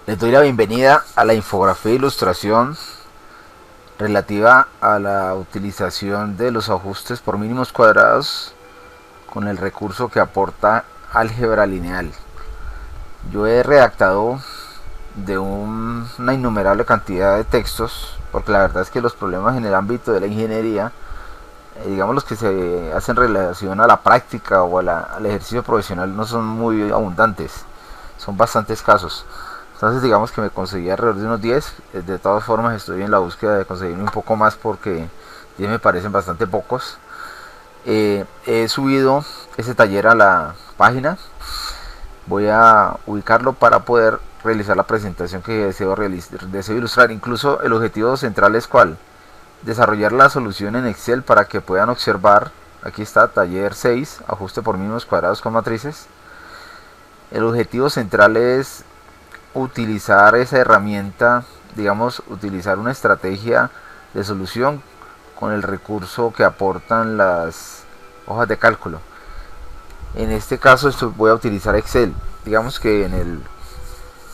Les doy la bienvenida a la infografía e ilustración relativa a la utilización de los ajustes por mínimos cuadrados con el recurso que aporta álgebra lineal. Yo he redactado de una innumerable cantidad de textos, porque la verdad es que los problemas en el ámbito de la ingeniería, digamos los que se hacen en relación a la práctica o al ejercicio profesional, no son muy abundantes, son bastante escasos. Entonces digamos que me conseguí alrededor de unos 10. De todas formas estoy en la búsqueda de conseguirme un poco más porque 10 me parecen bastante pocos. He subido ese taller a la página. Voy a ubicarlo para poder realizar la presentación que deseo ilustrar. Incluso el objetivo central es ¿cuál? Desarrollar la solución en Excel para que puedan observar. Aquí está, taller 6, ajuste por mínimos cuadrados con matrices. El objetivo central es utilizar esa herramienta, digamos, utilizar una estrategia de solución con el recurso que aportan las hojas de cálculo. En este caso voy a utilizar Excel. Digamos que en el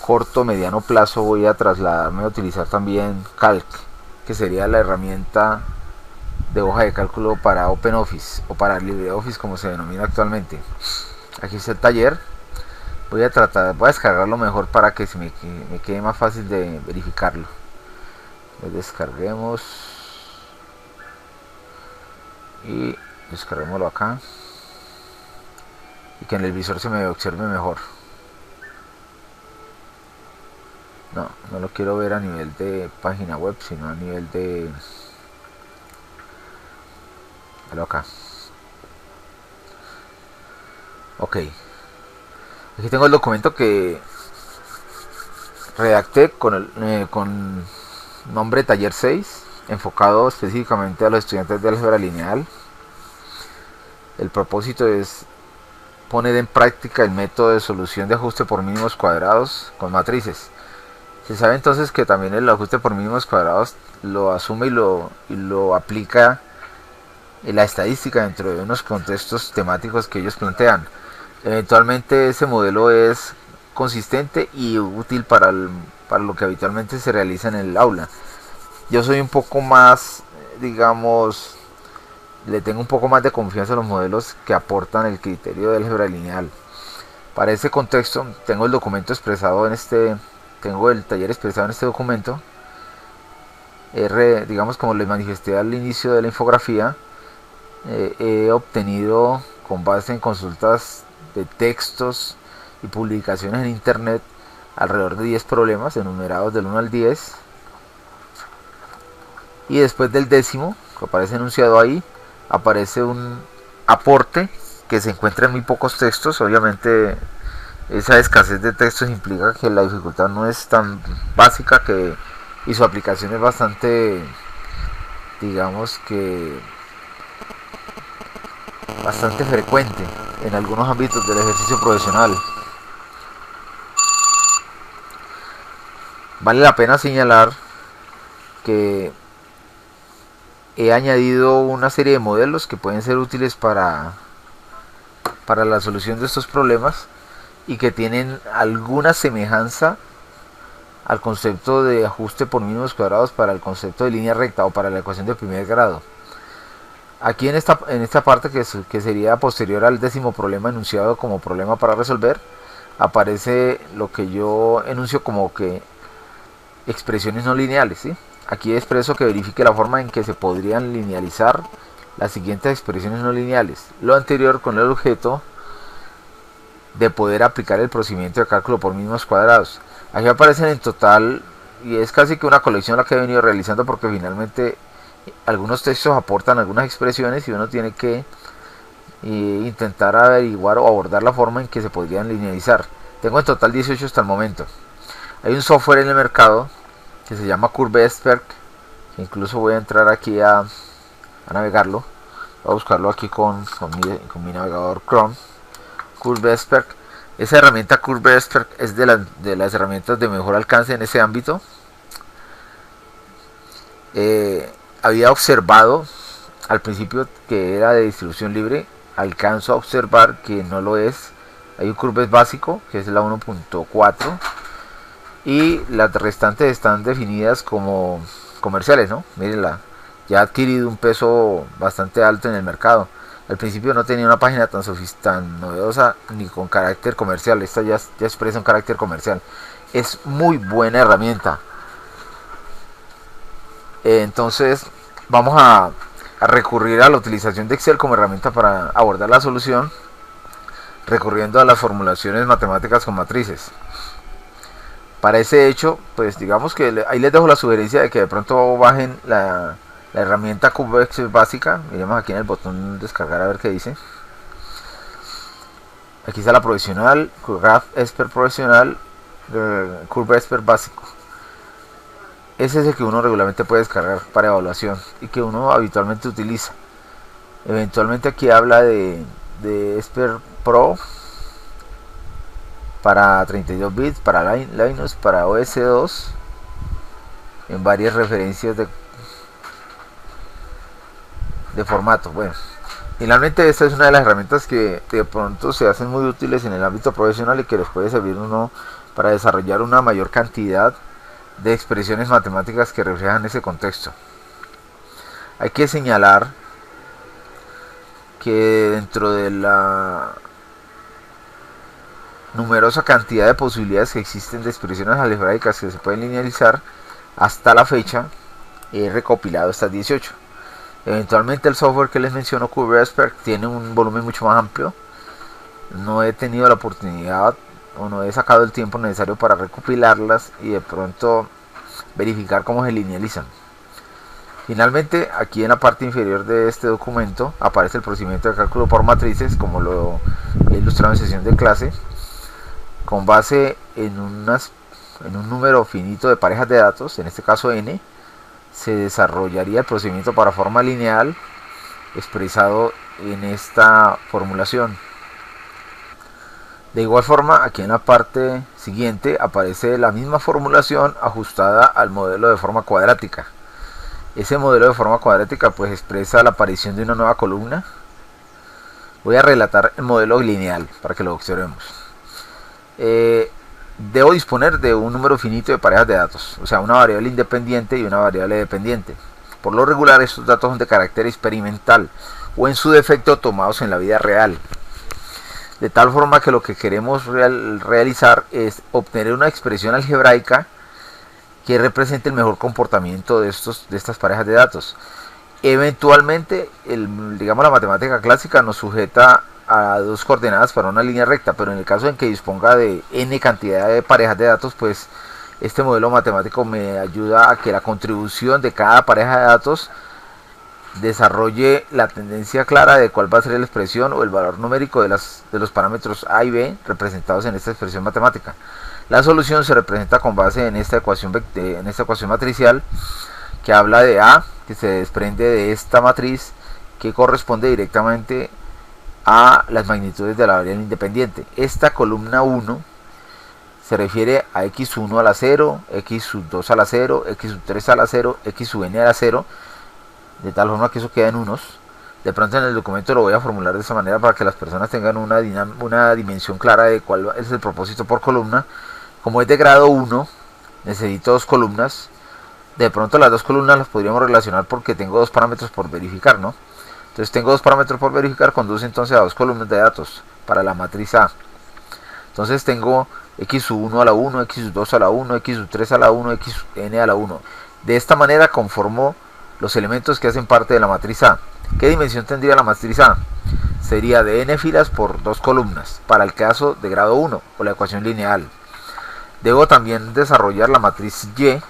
corto mediano plazo voy a trasladarme a utilizar también Calc, que sería la herramienta de hoja de cálculo para OpenOffice o para LibreOffice como se denomina actualmente. Aquí está el taller. Voy a descargarlo mejor para que me quede más fácil de verificarlo. Descarguemos y descarguémoslo acá y que en el visor se me observe mejor. No lo quiero ver a nivel de página web, sino a nivel de acá. Ok, aquí tengo el documento que redacté con nombre taller 6, enfocado específicamente a los estudiantes de álgebra lineal. El propósito es poner en práctica el método de solución de ajuste por mínimos cuadrados con matrices. Se sabe entonces que también el ajuste por mínimos cuadrados lo asume y lo aplica en la estadística dentro de unos contextos temáticos que ellos plantean. Eventualmente ese modelo es consistente y útil para lo que habitualmente se realiza en el aula. Yo soy un poco más, digamos, le tengo un poco más de confianza a los modelos que aportan el criterio de álgebra lineal. Para ese contexto tengo el documento expresado tengo el taller expresado en este documento. Digamos, como les manifesté al inicio de la infografía, he obtenido con base en consultas de textos y publicaciones en internet alrededor de 10 problemas enumerados del 1 al 10, y después del décimo, que aparece enunciado ahí, aparece un aporte que se encuentra en muy pocos textos. Obviamente esa escasez de textos implica que la dificultad no es tan básica y su aplicación es bastante, digamos que bastante frecuente en algunos ámbitos del ejercicio profesional. Vale la pena señalar que he añadido una serie de modelos que pueden ser útiles para la solución de estos problemas y que tienen alguna semejanza al concepto de ajuste por mínimos cuadrados para el concepto de línea recta o para la ecuación de primer grado. Aquí en esta parte que sería posterior al décimo problema enunciado como problema para resolver, aparece lo que yo enuncio como que expresiones no lineales, ¿sí? Aquí expreso que verifique la forma en que se podrían linealizar las siguientes expresiones no lineales. Lo anterior con el objeto de poder aplicar el procedimiento de cálculo por mínimos cuadrados. Aquí aparecen en total, y es casi que una colección la que he venido realizando, porque finalmente algunos textos aportan algunas expresiones y uno tiene que intentar averiguar o abordar la forma en que se podrían linealizar. Tengo en total 18 hasta el momento. Hay un software en el mercado que se llama CurveExpert, que incluso voy a entrar aquí a navegarlo. Voy a buscarlo aquí con mi navegador Chrome. CurveExpert. Esa herramienta CurveExpert es de las herramientas de mejor alcance en ese ámbito. Había observado al principio que era de distribución libre. Alcanzo a observar que no lo es. Hay un Curves básico, que es la 1.4, y las restantes están definidas como comerciales, ¿no? Mírenla, ya ha adquirido un peso bastante alto en el mercado. Al principio no tenía una página tan novedosa ni con carácter comercial. Esta ya expresa un carácter comercial. Es muy buena herramienta. Entonces vamos a recurrir a la utilización de Excel como herramienta para abordar la solución, recurriendo a las formulaciones matemáticas con matrices. Para ese hecho, pues digamos que ahí les dejo la sugerencia de que de pronto bajen la herramienta CubeExpert básica. Miremos aquí en el botón descargar a ver qué dice. Aquí está la profesional, CubeExpert profesional, CubeExpert básico. Ese es el que uno regularmente puede descargar para evaluación y que uno habitualmente utiliza. Eventualmente aquí habla de Expert Pro para 32 bits, para Linux, para OS2, en varias referencias de formato. Bueno, finalmente esta es una de las herramientas que de pronto se hacen muy útiles en el ámbito profesional y que les puede servir uno para desarrollar una mayor cantidad de expresiones matemáticas que reflejan ese contexto. Hay que señalar que dentro de la numerosa cantidad de posibilidades que existen de expresiones algebraicas que se pueden linealizar, hasta la fecha he recopilado estas 18. Eventualmente el software que les menciono, CubeExpert, tiene un volumen mucho más amplio. No he tenido la oportunidad o no he sacado el tiempo necesario para recopilarlas y de pronto verificar cómo se linealizan. Finalmente, aquí en la parte inferior de este documento aparece el procedimiento de cálculo por matrices, como lo he ilustrado en sesión de clase. Con base en un número finito de parejas de datos, en este caso n, se desarrollaría el procedimiento para forma lineal expresado en esta formulación. De igual forma, aquí en la parte siguiente aparece la misma formulación ajustada al modelo de forma cuadrática. Ese modelo de forma cuadrática pues expresa la aparición de una nueva columna. Voy a relatar el modelo lineal para que lo observemos. Debo disponer de un número finito de parejas de datos, o sea, una variable independiente y una variable dependiente. Por lo regular, estos datos son de carácter experimental o en su defecto tomados en la vida real. De tal forma que lo que queremos realizar es obtener una expresión algebraica que represente el mejor comportamiento de estas parejas de datos. Eventualmente, digamos, la matemática clásica nos sujeta a dos coordenadas para una línea recta, pero en el caso en que disponga de n cantidad de parejas de datos, pues este modelo matemático me ayuda a que la contribución de cada pareja de datos desarrolle la tendencia clara de cuál va a ser la expresión o el valor numérico de los parámetros a y b representados en esta expresión matemática. La solución se representa con base en esta ecuación matricial que habla de A, que se desprende de esta matriz que corresponde directamente a las magnitudes de la variable independiente. Esta columna 1 se refiere a x sub 1 a la 0, x sub 2 a la 0, x sub 3 a la 0, x sub n a la 0, de tal forma que eso queda en unos. De pronto en el documento lo voy a formular de esa manera para que las personas tengan una dimensión clara de cuál es el propósito por columna. Como es de grado 1, necesito dos columnas. De pronto las dos columnas las podríamos relacionar porque tengo dos parámetros por verificar, ¿no? Entonces tengo dos parámetros por verificar, conduce entonces a dos columnas de datos para la matriz A. Entonces tengo x sub 1 a la 1, x sub 2 a la 1, x sub 3 a la 1, x sub n a la 1. De esta manera conformo los elementos que hacen parte de la matriz A. ¿Qué dimensión tendría la matriz A? Sería de n filas por dos columnas, para el caso de grado 1, o la ecuación lineal. Debo también desarrollar la matriz Y,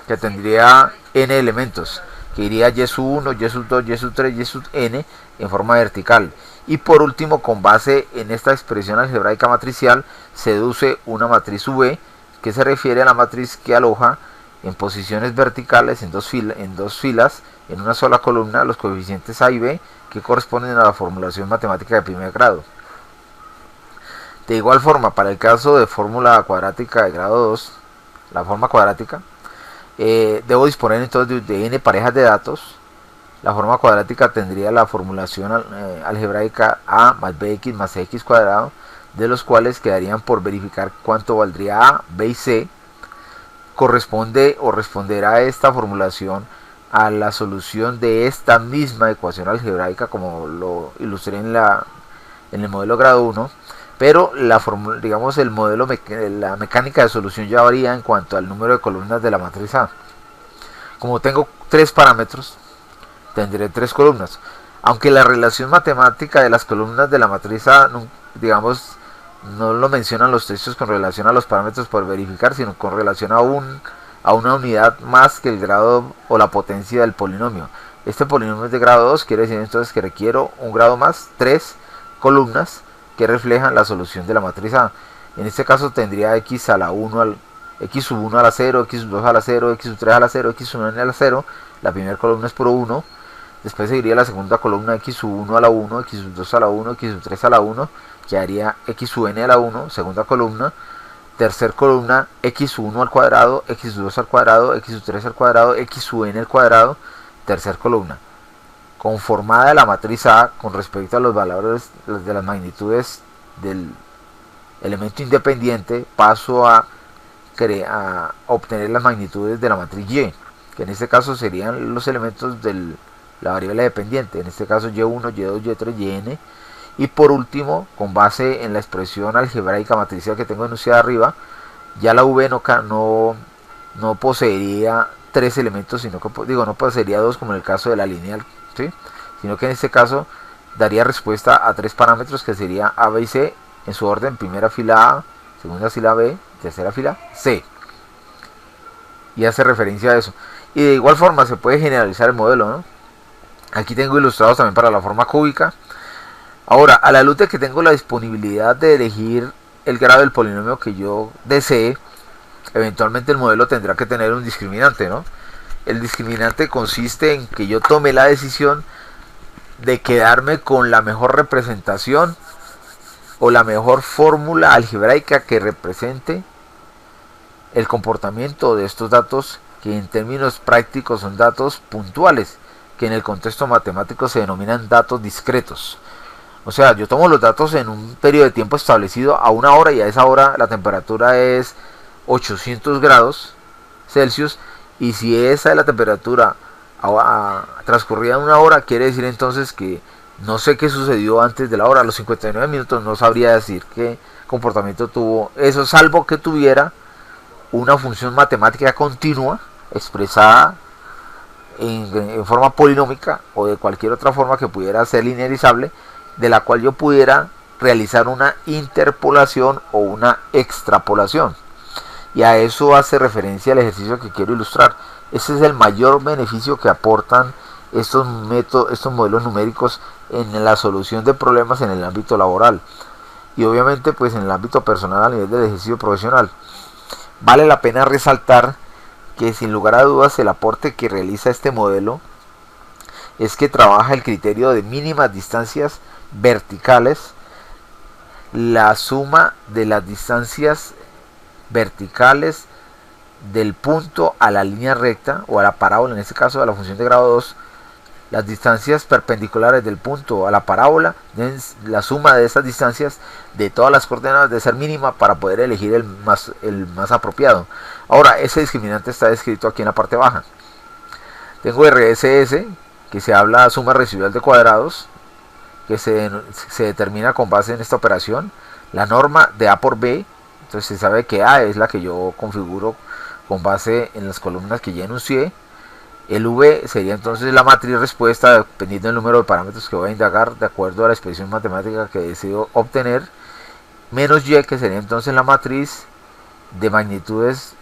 que tendría n elementos, que iría y sub 1, y sub 2, y sub 3, y sub n en forma vertical. Y por último, con base en esta expresión algebraica matricial, se deduce una matriz V, que se refiere a la matriz que aloja en posiciones verticales en dos filas, en una sola columna, los coeficientes A y B, que corresponden a la formulación matemática de primer grado. De igual forma, para el caso de fórmula cuadrática de grado 2, la forma cuadrática, debo disponer entonces de n parejas de datos. La forma cuadrática tendría la formulación algebraica a más bx más x cuadrado, de los cuales quedarían por verificar cuánto valdría a, b y c. corresponde o responderá a esta formulación a la solución de esta misma ecuación algebraica, como lo ilustré en el modelo grado 1, pero digamos la mecánica de solución ya varía en cuanto al número de columnas de la matriz A. Como tengo 3 parámetros, tendré 3 columnas. Aunque la relación matemática de las columnas de la matriz A, digamos, no lo mencionan los textos con relación a los parámetros por verificar, sino con relación a una unidad más que el grado o la potencia del polinomio. Este polinomio es de grado 2, quiere decir entonces que requiero un grado más, 3 columnas que reflejan la solución de la matriz A. En este caso tendría x a la 1, x sub 1 a la 0, x sub 2 a la 0, x sub 3 a la 0, x sub n a la 0. La primera columna es por 1. Después seguiría la segunda columna, x sub 1 a la 1, x sub 2 a la 1, x sub 3 a la 1, que haría x sub n a la 1, segunda columna. Tercer columna, x sub 1 al cuadrado, x sub 2 al cuadrado, x sub 3 al cuadrado, x sub n al cuadrado. Tercer columna. Conformada la matriz A con respecto a los valores de las magnitudes del elemento independiente, paso a obtener las magnitudes de la matriz Y, que en este caso serían los elementos de la variable dependiente, en este caso Y1, Y2, Y3, Yn. Y por último, con base en la expresión algebraica matricial que tengo enunciada arriba, ya la V no poseería 3 elementos, sino que no poseería 2 como en el caso de la lineal, ¿sí? Sino que en este caso daría respuesta a 3 parámetros que sería A, B y C en su orden: primera fila A, segunda fila B, tercera fila C. Y hace referencia a eso. Y de igual forma se puede generalizar el modelo, ¿no? Aquí tengo ilustrados también para la forma cúbica. Ahora, a la luz de que tengo la disponibilidad de elegir el grado del polinomio que yo desee, eventualmente el modelo tendrá que tener un discriminante, ¿no? El discriminante consiste en que yo tome la decisión de quedarme con la mejor representación o la mejor fórmula algebraica que represente el comportamiento de estos datos, que en términos prácticos son datos puntuales, que en el contexto matemático se denominan datos discretos. O sea, yo tomo los datos en un periodo de tiempo establecido a una hora, y a esa hora la temperatura es 800 grados Celsius, y si esa es la temperatura transcurrida en una hora, quiere decir entonces que no sé qué sucedió antes de la hora. A los 59 minutos no sabría decir qué comportamiento tuvo eso, salvo que tuviera una función matemática continua expresada en forma polinómica o de cualquier otra forma que pudiera ser linearizable, de la cual yo pudiera realizar una interpolación o una extrapolación. Y a eso hace referencia el ejercicio que quiero ilustrar. Ese es el mayor beneficio que aportan estos modelos numéricos en la solución de problemas en el ámbito laboral, y obviamente pues en el ámbito personal a nivel del ejercicio profesional. Vale la pena resaltar que sin lugar a dudas el aporte que realiza este modelo es que trabaja el criterio de mínimas distancias verticales, la suma de las distancias verticales del punto a la línea recta o a la parábola, en este caso a la función de grado 2. Las distancias perpendiculares del punto a la parábola, la suma de estas distancias de todas las coordenadas debe ser mínima para poder elegir el más apropiado. Ahora, ese discriminante está descrito aquí en la parte baja. Tengo RSS, que se habla suma residual de cuadrados, que se determina con base en esta operación. La norma de A por B, entonces se sabe que A es la que yo configuro con base en las columnas que ya enuncié. El V sería entonces la matriz respuesta dependiendo del número de parámetros que voy a indagar de acuerdo a la expresión matemática que deseo obtener, menos Y, que sería entonces la matriz de magnitudes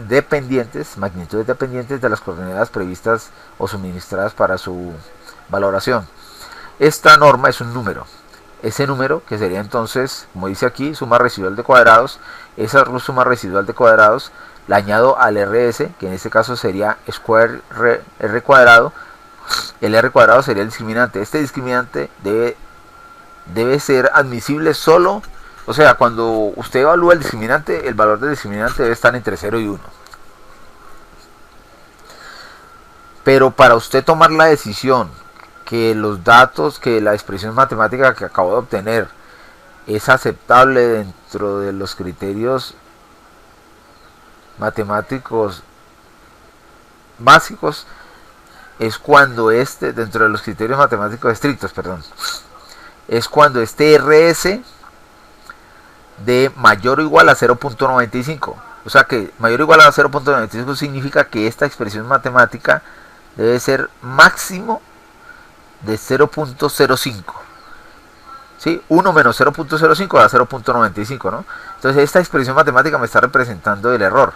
dependientes de las coordenadas previstas o suministradas para su valoración. Esta norma es un número. Ese número, que sería entonces, como dice aquí, suma residual de cuadrados, esa suma residual de cuadrados la añado al RS, que en este caso sería square R cuadrado. El R cuadrado sería el discriminante. Este discriminante debe ser admisible solo, o sea, cuando usted evalúa el discriminante, el valor del discriminante debe estar entre 0 y 1. Pero para usted tomar la decisión que los datos, que la expresión matemática que acabo de obtener es aceptable dentro de los criterios matemáticos básicos es cuando dentro de los criterios matemáticos estrictos, perdón, es cuando RS de mayor o igual a 0.95. O sea que mayor o igual a 0.95 significa que esta expresión matemática debe ser máximo de 0.05. ¿Sí? 1 menos 0.05 da 0.95, ¿no? Entonces esta expresión matemática me está representando el error.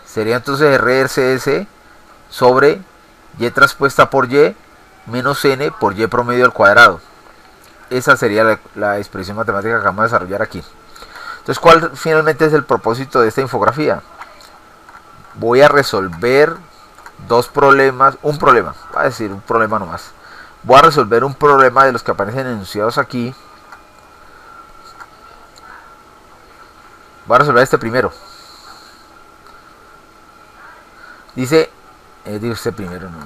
Sería entonces RSS sobre y transpuesta por y menos n por y promedio al cuadrado. Esa sería la expresión matemática que vamos a desarrollar aquí. Entonces, ¿cuál finalmente es el propósito de esta infografía? Voy a resolver dos problemas, un problema, voy a decir un problema nomás. Voy a resolver un problema de los que aparecen enunciados aquí. Voy a resolver este primero. Dice, digo este primero, no,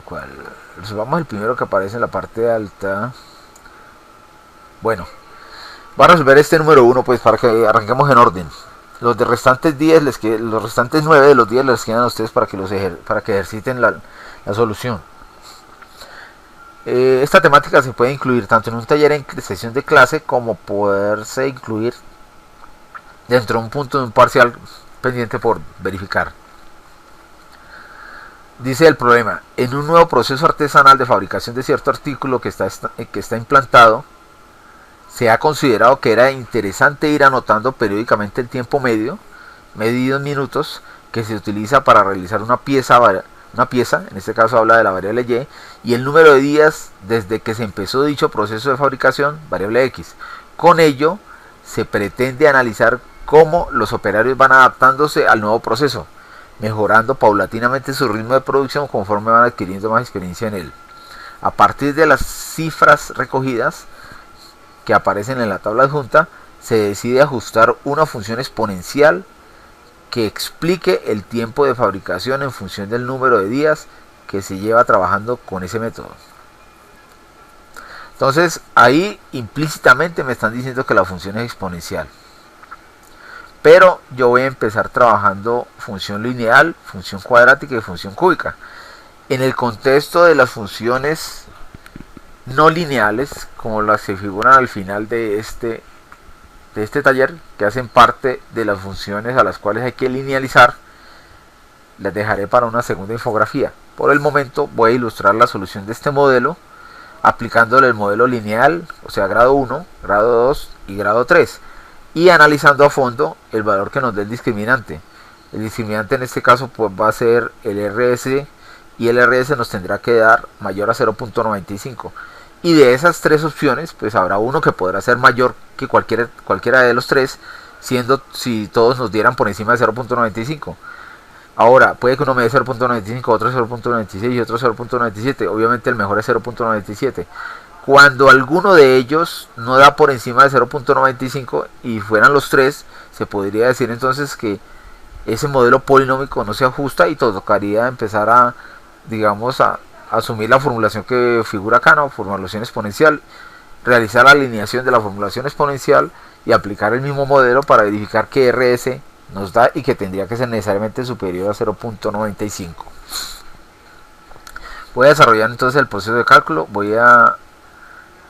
¿cuál? Resolvamos el primero que aparece en la parte alta. Bueno, voy a resolver este número 1 pues para que arranquemos en orden. Los de restantes 10 los restantes 9 de los 10 les quedan a ustedes para que ejerciten la solución. Esta temática se puede incluir tanto en un taller en sesión de clase como poderse incluir dentro de un punto de un parcial pendiente por verificar. Dice el problema: en un nuevo proceso artesanal de fabricación de cierto artículo que está implantado, se ha considerado que era interesante ir anotando periódicamente el tiempo medio, medido en minutos, que se utiliza para realizar una pieza, en este caso habla de la variable y el número de días desde que se empezó dicho proceso de fabricación, variable x. Con ello, se pretende analizar cómo los operarios van adaptándose al nuevo proceso, mejorando paulatinamente su ritmo de producción conforme van adquiriendo más experiencia en él. A partir de las cifras recogidas, que aparecen en la tabla adjunta, se decide ajustar una función exponencial que explique el tiempo de fabricación en función del número de días que se lleva trabajando con ese método. Entonces ahí implícitamente me están diciendo que la función es exponencial, pero yo voy a empezar trabajando función lineal, función cuadrática y función cúbica. En el contexto de las funciones no lineales, como las que figuran al final de este taller, que hacen parte de las funciones a las cuales hay que linealizar, las dejaré para una segunda infografía. Por el momento voy a ilustrar la solución de este modelo aplicándole el modelo lineal, o sea grado 1, grado 2 y grado 3, y analizando a fondo el valor que nos dé el discriminante. El discriminante en este caso pues va a ser el RS, y el RS nos tendrá que dar mayor a 0.95. Y de esas tres opciones, pues habrá uno que podrá ser mayor que cualquiera de los tres, siendo si todos nos dieran por encima de 0.95. Ahora, puede que uno me dé 0.95, otro 0.96 y otro 0.97. Obviamente el mejor es 0.97. Cuando alguno de ellos no da por encima de 0.95 y fueran los tres, se podría decir entonces que ese modelo polinómico no se ajusta y tocaría empezar a, digamos, a asumir la formulación que figura acá, ¿no? Formulación exponencial, realizar la alineación de la formulación exponencial y aplicar el mismo modelo para verificar que RS nos da y que tendría que ser necesariamente superior a 0.95. Voy a desarrollar entonces el proceso de cálculo. Voy a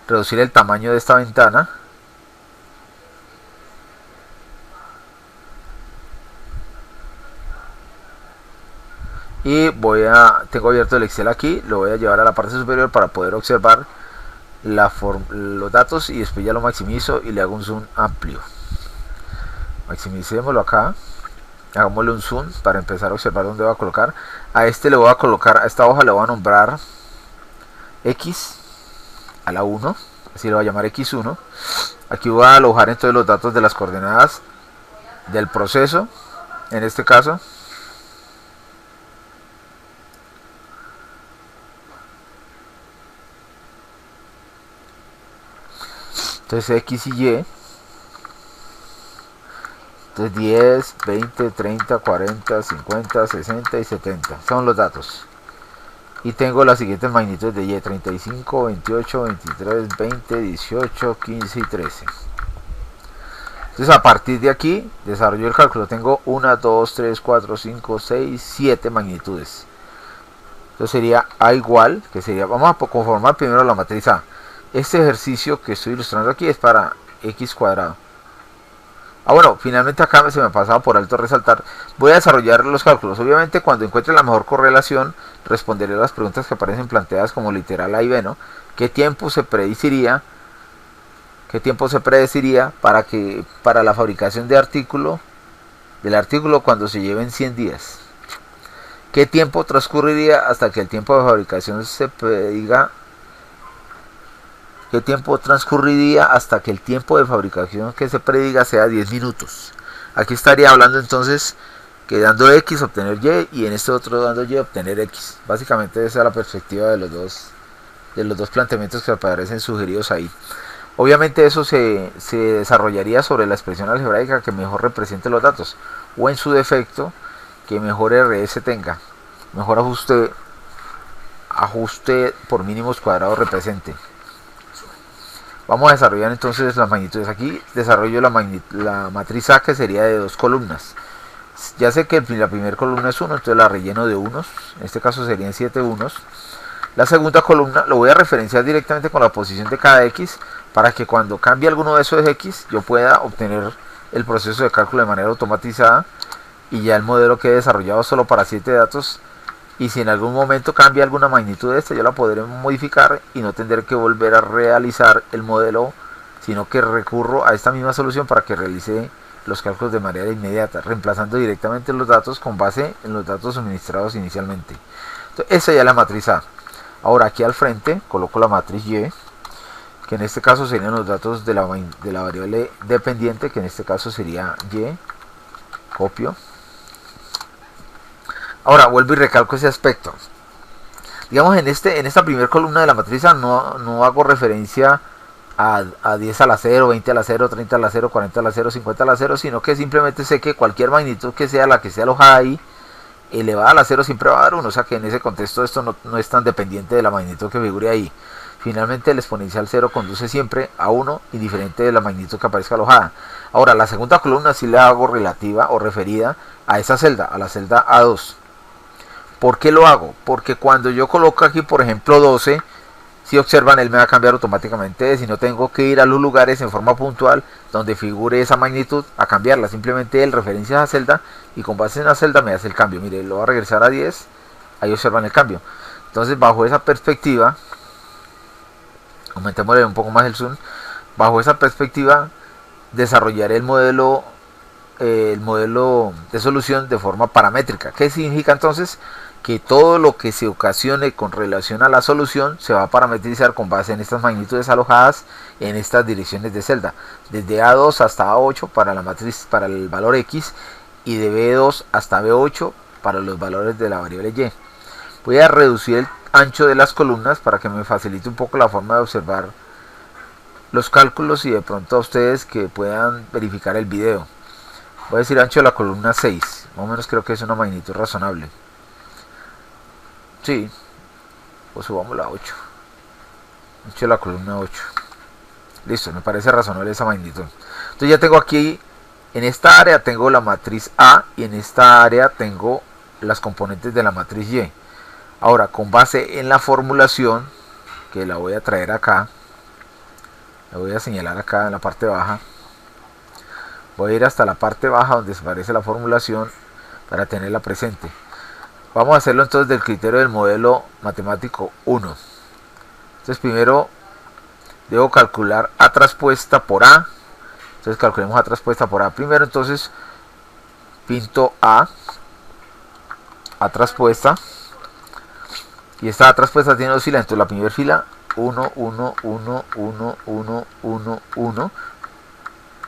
reducir el tamaño de esta ventana. Y tengo abierto el Excel aquí, lo voy a llevar a la parte superior para poder observar los datos, y después ya lo maximizo y le hago un zoom amplio. Maximicémoslo acá, hagámosle un zoom para empezar a observar dónde va a colocar. A esta hoja le voy a nombrar X a la 1, así le voy a llamar X1. Aquí voy a alojar entonces los datos de las coordenadas del proceso, en este caso. Entonces X y Y, entonces 10, 20, 30, 40, 50, 60 y 70 son los datos. Y tengo las siguientes magnitudes de Y: 35, 28, 23, 20, 18, 15 y 13. Entonces a partir de aquí desarrollo el cálculo. Tengo 1, 2, 3, 4, 5, 6, 7 magnitudes. Entonces sería A igual, que sería, vamos a conformar primero la matriz A. Este ejercicio que estoy ilustrando aquí es para x cuadrado. Bueno, finalmente acá se me pasaba por alto resaltar. Voy a desarrollar los cálculos. Obviamente cuando encuentre la mejor correlación, responderé a las preguntas que aparecen planteadas como literal A y B, ¿no? ¿Qué tiempo se predeciría? ¿Qué tiempo se predeciría para la fabricación del artículo cuando se lleven 100 días? ¿Qué tiempo transcurriría hasta que el tiempo de fabricación se prediga? ¿Qué tiempo transcurriría hasta que el tiempo de fabricación que se prediga sea 10 minutos? Aquí estaría hablando entonces que dando X obtener Y y en este otro dando Y obtener X. Básicamente esa es la perspectiva de los dos planteamientos que aparecen sugeridos ahí. Obviamente eso se desarrollaría sobre la expresión algebraica que mejor represente los datos o en su defecto que mejor RS tenga, mejor ajuste por mínimos cuadrados represente. Vamos a desarrollar entonces las magnitudes. Aquí desarrollo la matriz A, que sería de 2 columnas. Ya sé que la primera columna es 1, entonces la relleno de unos. En este caso serían 7 unos. La segunda columna lo voy a referenciar directamente con la posición de cada X, para que cuando cambie alguno de esos X yo pueda obtener el proceso de cálculo de manera automatizada y ya el modelo quede desarrollado solo para 7 datos. Y si en algún momento cambia alguna magnitud de esta, yo la podré modificar y no tendré que volver a realizar el modelo, sino que recurro a esta misma solución para que realice los cálculos de manera inmediata, reemplazando directamente los datos con base en los datos suministrados inicialmente. Entonces, esa ya es la matriz A. Ahora aquí al frente coloco la matriz Y, que en este caso serían los datos de la variable dependiente, que en este caso sería Y. Copio. Ahora vuelvo y recalco ese aspecto. Digamos, en esta primera columna de la matriz A no hago referencia a 10 a la 0, 20 a la 0, 30 a la 0, 40 a la 0, 50 a la 0, sino que simplemente sé que cualquier magnitud que sea la que sea alojada ahí, elevada a la 0 siempre va a dar 1, o sea que en ese contexto esto no es tan dependiente de la magnitud que figure ahí. Finalmente el exponencial 0 conduce siempre a 1, indiferente de la magnitud que aparezca alojada. Ahora la segunda columna sí la hago relativa o referida a esa celda, a la celda A2. ¿Por qué lo hago? Porque cuando yo coloco aquí, por ejemplo, 12, si observan, él me va a cambiar automáticamente. Si no tengo que ir a los lugares en forma puntual donde figure esa magnitud a cambiarla. Simplemente él referencia a esa celda y con base en la celda me hace el cambio. Mire, lo va a regresar a 10. Ahí observan el cambio. Entonces, bajo esa perspectiva, aumentémosle un poco más el zoom. Bajo esa perspectiva, desarrollaré el modelo de solución de forma paramétrica. ¿Qué significa entonces? Que todo lo que se ocasione con relación a la solución se va a parametrizar con base en estas magnitudes alojadas en estas direcciones de celda, desde A2 hasta A8 para la matriz, para el valor X, y de B2 hasta B8 para los valores de la variable Y. Voy a reducir el ancho de las columnas para que me facilite un poco la forma de observar los cálculos y de pronto a ustedes que puedan verificar el video. Voy a decir ancho de la columna 6, más o menos creo que es una magnitud razonable. Sí, pues subamos la 8. Ancho de la columna 8. Listo, me parece razonable esa magnitud. Entonces ya tengo aquí, en esta área tengo la matriz A y en esta área tengo las componentes de la matriz Y. Ahora, con base en la formulación, que la voy a traer acá, la voy a señalar acá en la parte baja. Voy a ir hasta la parte baja donde aparece la formulación para tenerla presente. Vamos a hacerlo entonces del criterio del modelo matemático 1. Entonces primero debo calcular A traspuesta por A. Entonces calculemos A traspuesta por A. Primero entonces pinto A traspuesta. Y esta A traspuesta tiene dos filas. Entonces la primera fila 1, 1, 1, 1, 1, 1, 1.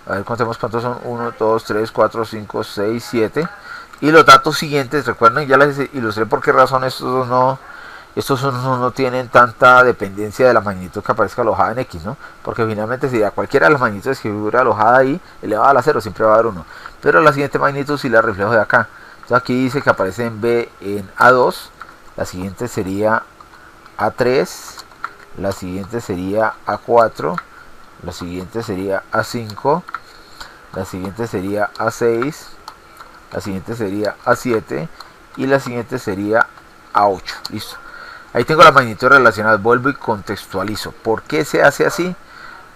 A ver, contemos cuántos son. 1, 2, 3, 4, 5, 6, 7. Y los datos siguientes, recuerden, ya les ilustré por qué razón estos no tienen tanta dependencia de la magnitud que aparezca alojada en X, ¿no? Porque finalmente si a cualquiera de las magnitudes que figura alojada ahí, elevada a la 0, siempre va a dar 1. Pero la siguiente magnitud sí la reflejo de acá. Entonces aquí dice que aparece en B en A2, la siguiente sería A3, la siguiente sería A4, la siguiente sería A5, la siguiente sería A6, la siguiente sería A7 y la siguiente sería A8. Listo. Ahí tengo las magnitudes relacionadas. Vuelvo y contextualizo. ¿Por qué se hace así?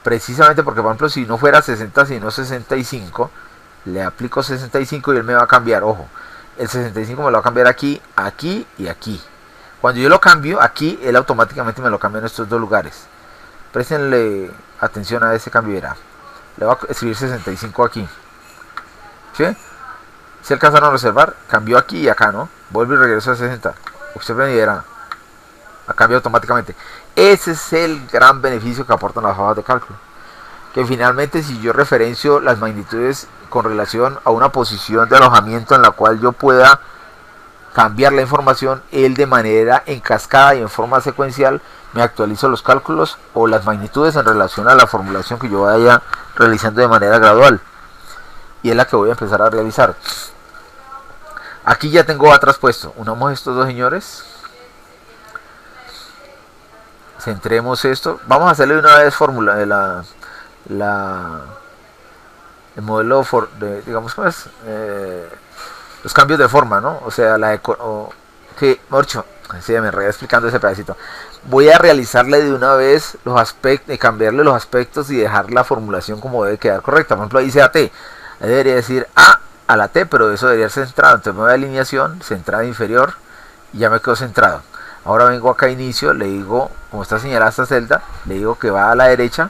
Precisamente porque, por ejemplo, si no fuera 60 sino 65, le aplico 65 y él me va a cambiar. Ojo, el 65 me lo va a cambiar aquí, aquí y aquí. Cuando yo lo cambio aquí, él automáticamente me lo cambia en estos dos lugares. Préstenle atención a ese cambio. Verá. Le voy a escribir 65 aquí. ¿Sí? Si alcanzaron a observar, cambió aquí y acá, ¿no? Vuelvo y regreso a 60. Usted verá. Cambia automáticamente. Ese es el gran beneficio que aportan las hojas de cálculo. Que finalmente, si yo referencio las magnitudes con relación a una posición de alojamiento en la cual yo pueda cambiar la información, él de manera en cascada y en forma secuencial me actualiza los cálculos o las magnitudes en relación a la formulación que yo vaya realizando de manera gradual. Y es la que voy a empezar a realizar. Aquí ya tengo A traspuesto. Unamos estos dos señores. Centremos esto. Vamos a hacerle una vez fórmula de el modelo de, digamos, ¿cómo es? Los cambios de forma, ¿no? O sea, que, Morcho, sí, me enredé explicando ese pedacito. Voy a realizarle de una vez los aspectos, cambiarle los aspectos y dejar la formulación como debe quedar correcta. Por ejemplo, ahí dice AT. Ahí debería decir A a la T, pero eso debería ser centrado. Entonces me voy a alineación, centrada inferior, y ya me quedo centrado. Ahora vengo acá a inicio, le digo, como está señalada esta celda, le digo que va a la derecha.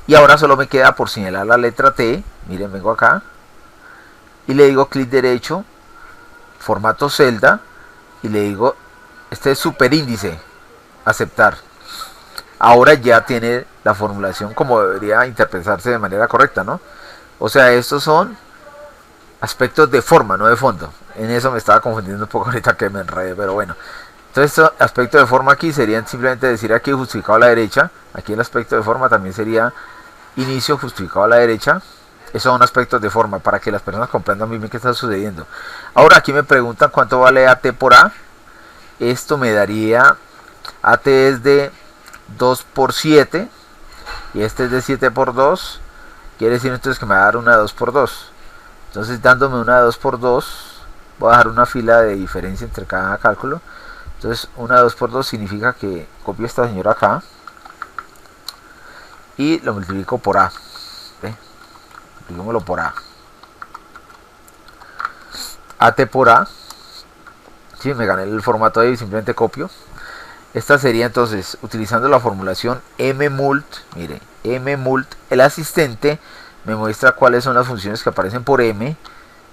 Y ahora solo me queda por señalar la letra T. Miren, vengo acá. Y le digo clic derecho, formato celda. Y le digo, este es superíndice, aceptar. Ahora ya tiene la formulación como debería interpretarse de manera correcta, ¿no? O sea, estos son aspectos de forma, no de fondo. En eso me estaba confundiendo un poco ahorita que me enredé, pero bueno. Entonces, estos aspectos de forma aquí serían simplemente decir aquí justificado a la derecha. Aquí el aspecto de forma también sería inicio justificado a la derecha. Esos son aspectos de forma para que las personas comprendan muy bien qué está sucediendo. Ahora aquí me preguntan cuánto vale AT por A. Esto me daría, AT es de 2 por 7 y este es de 7 por 2. Quiere decir entonces que me va a dar una 2 por 2. Entonces dándome una 2 por 2, voy a dejar una fila de diferencia entre cada cálculo. Entonces una 2 por 2 significa que copio esta señora acá y lo multiplico por A. Multipliquémoslo por A. AT por A. Sí, me gané el formato ahí, simplemente copio. Esta sería entonces, utilizando la formulación mmult, mire, mmult, el asistente me muestra cuáles son las funciones que aparecen por m,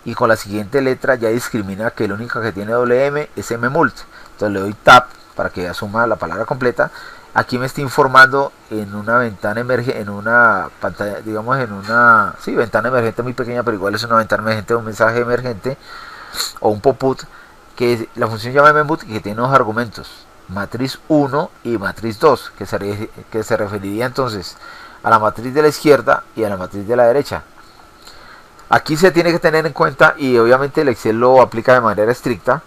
y con la siguiente letra ya discrimina que la única que tiene doble m es mmult. Entonces le doy tab para que asuma la palabra completa. Aquí me está informando en una ventana emergente, en una pantalla, digamos en una, sí, ventana emergente muy pequeña, pero igual es una ventana emergente, un mensaje emergente o un pop-out, que la función llama mmult y que tiene dos argumentos, matriz 1 y matriz 2, que se referiría entonces a la matriz de la izquierda y a la matriz de la derecha. Aquí se tiene que tener en cuenta, y obviamente el Excel lo aplica de manera estricta,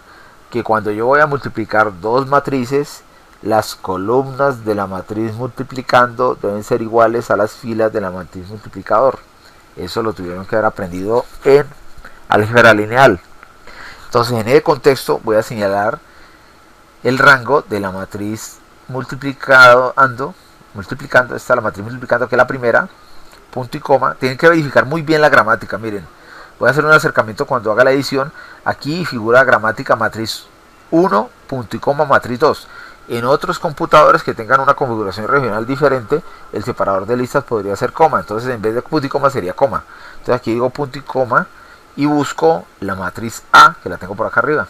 que cuando yo voy a multiplicar dos matrices, las columnas de la matriz multiplicando deben ser iguales a las filas de la matriz multiplicador. Eso lo tuvieron que haber aprendido en álgebra lineal. Entonces en ese contexto voy a señalar el rango de la matriz multiplicando, esta es la matriz multiplicando, que es la primera, punto y coma. Tienen que verificar muy bien la gramática, miren. Voy a hacer un acercamiento cuando haga la edición. Aquí figura gramática matriz 1, punto y coma, matriz 2. En otros computadores que tengan una configuración regional diferente, el separador de listas podría ser coma. Entonces en vez de punto y coma sería coma. Entonces aquí digo punto y coma y busco la matriz A, que la tengo por acá arriba.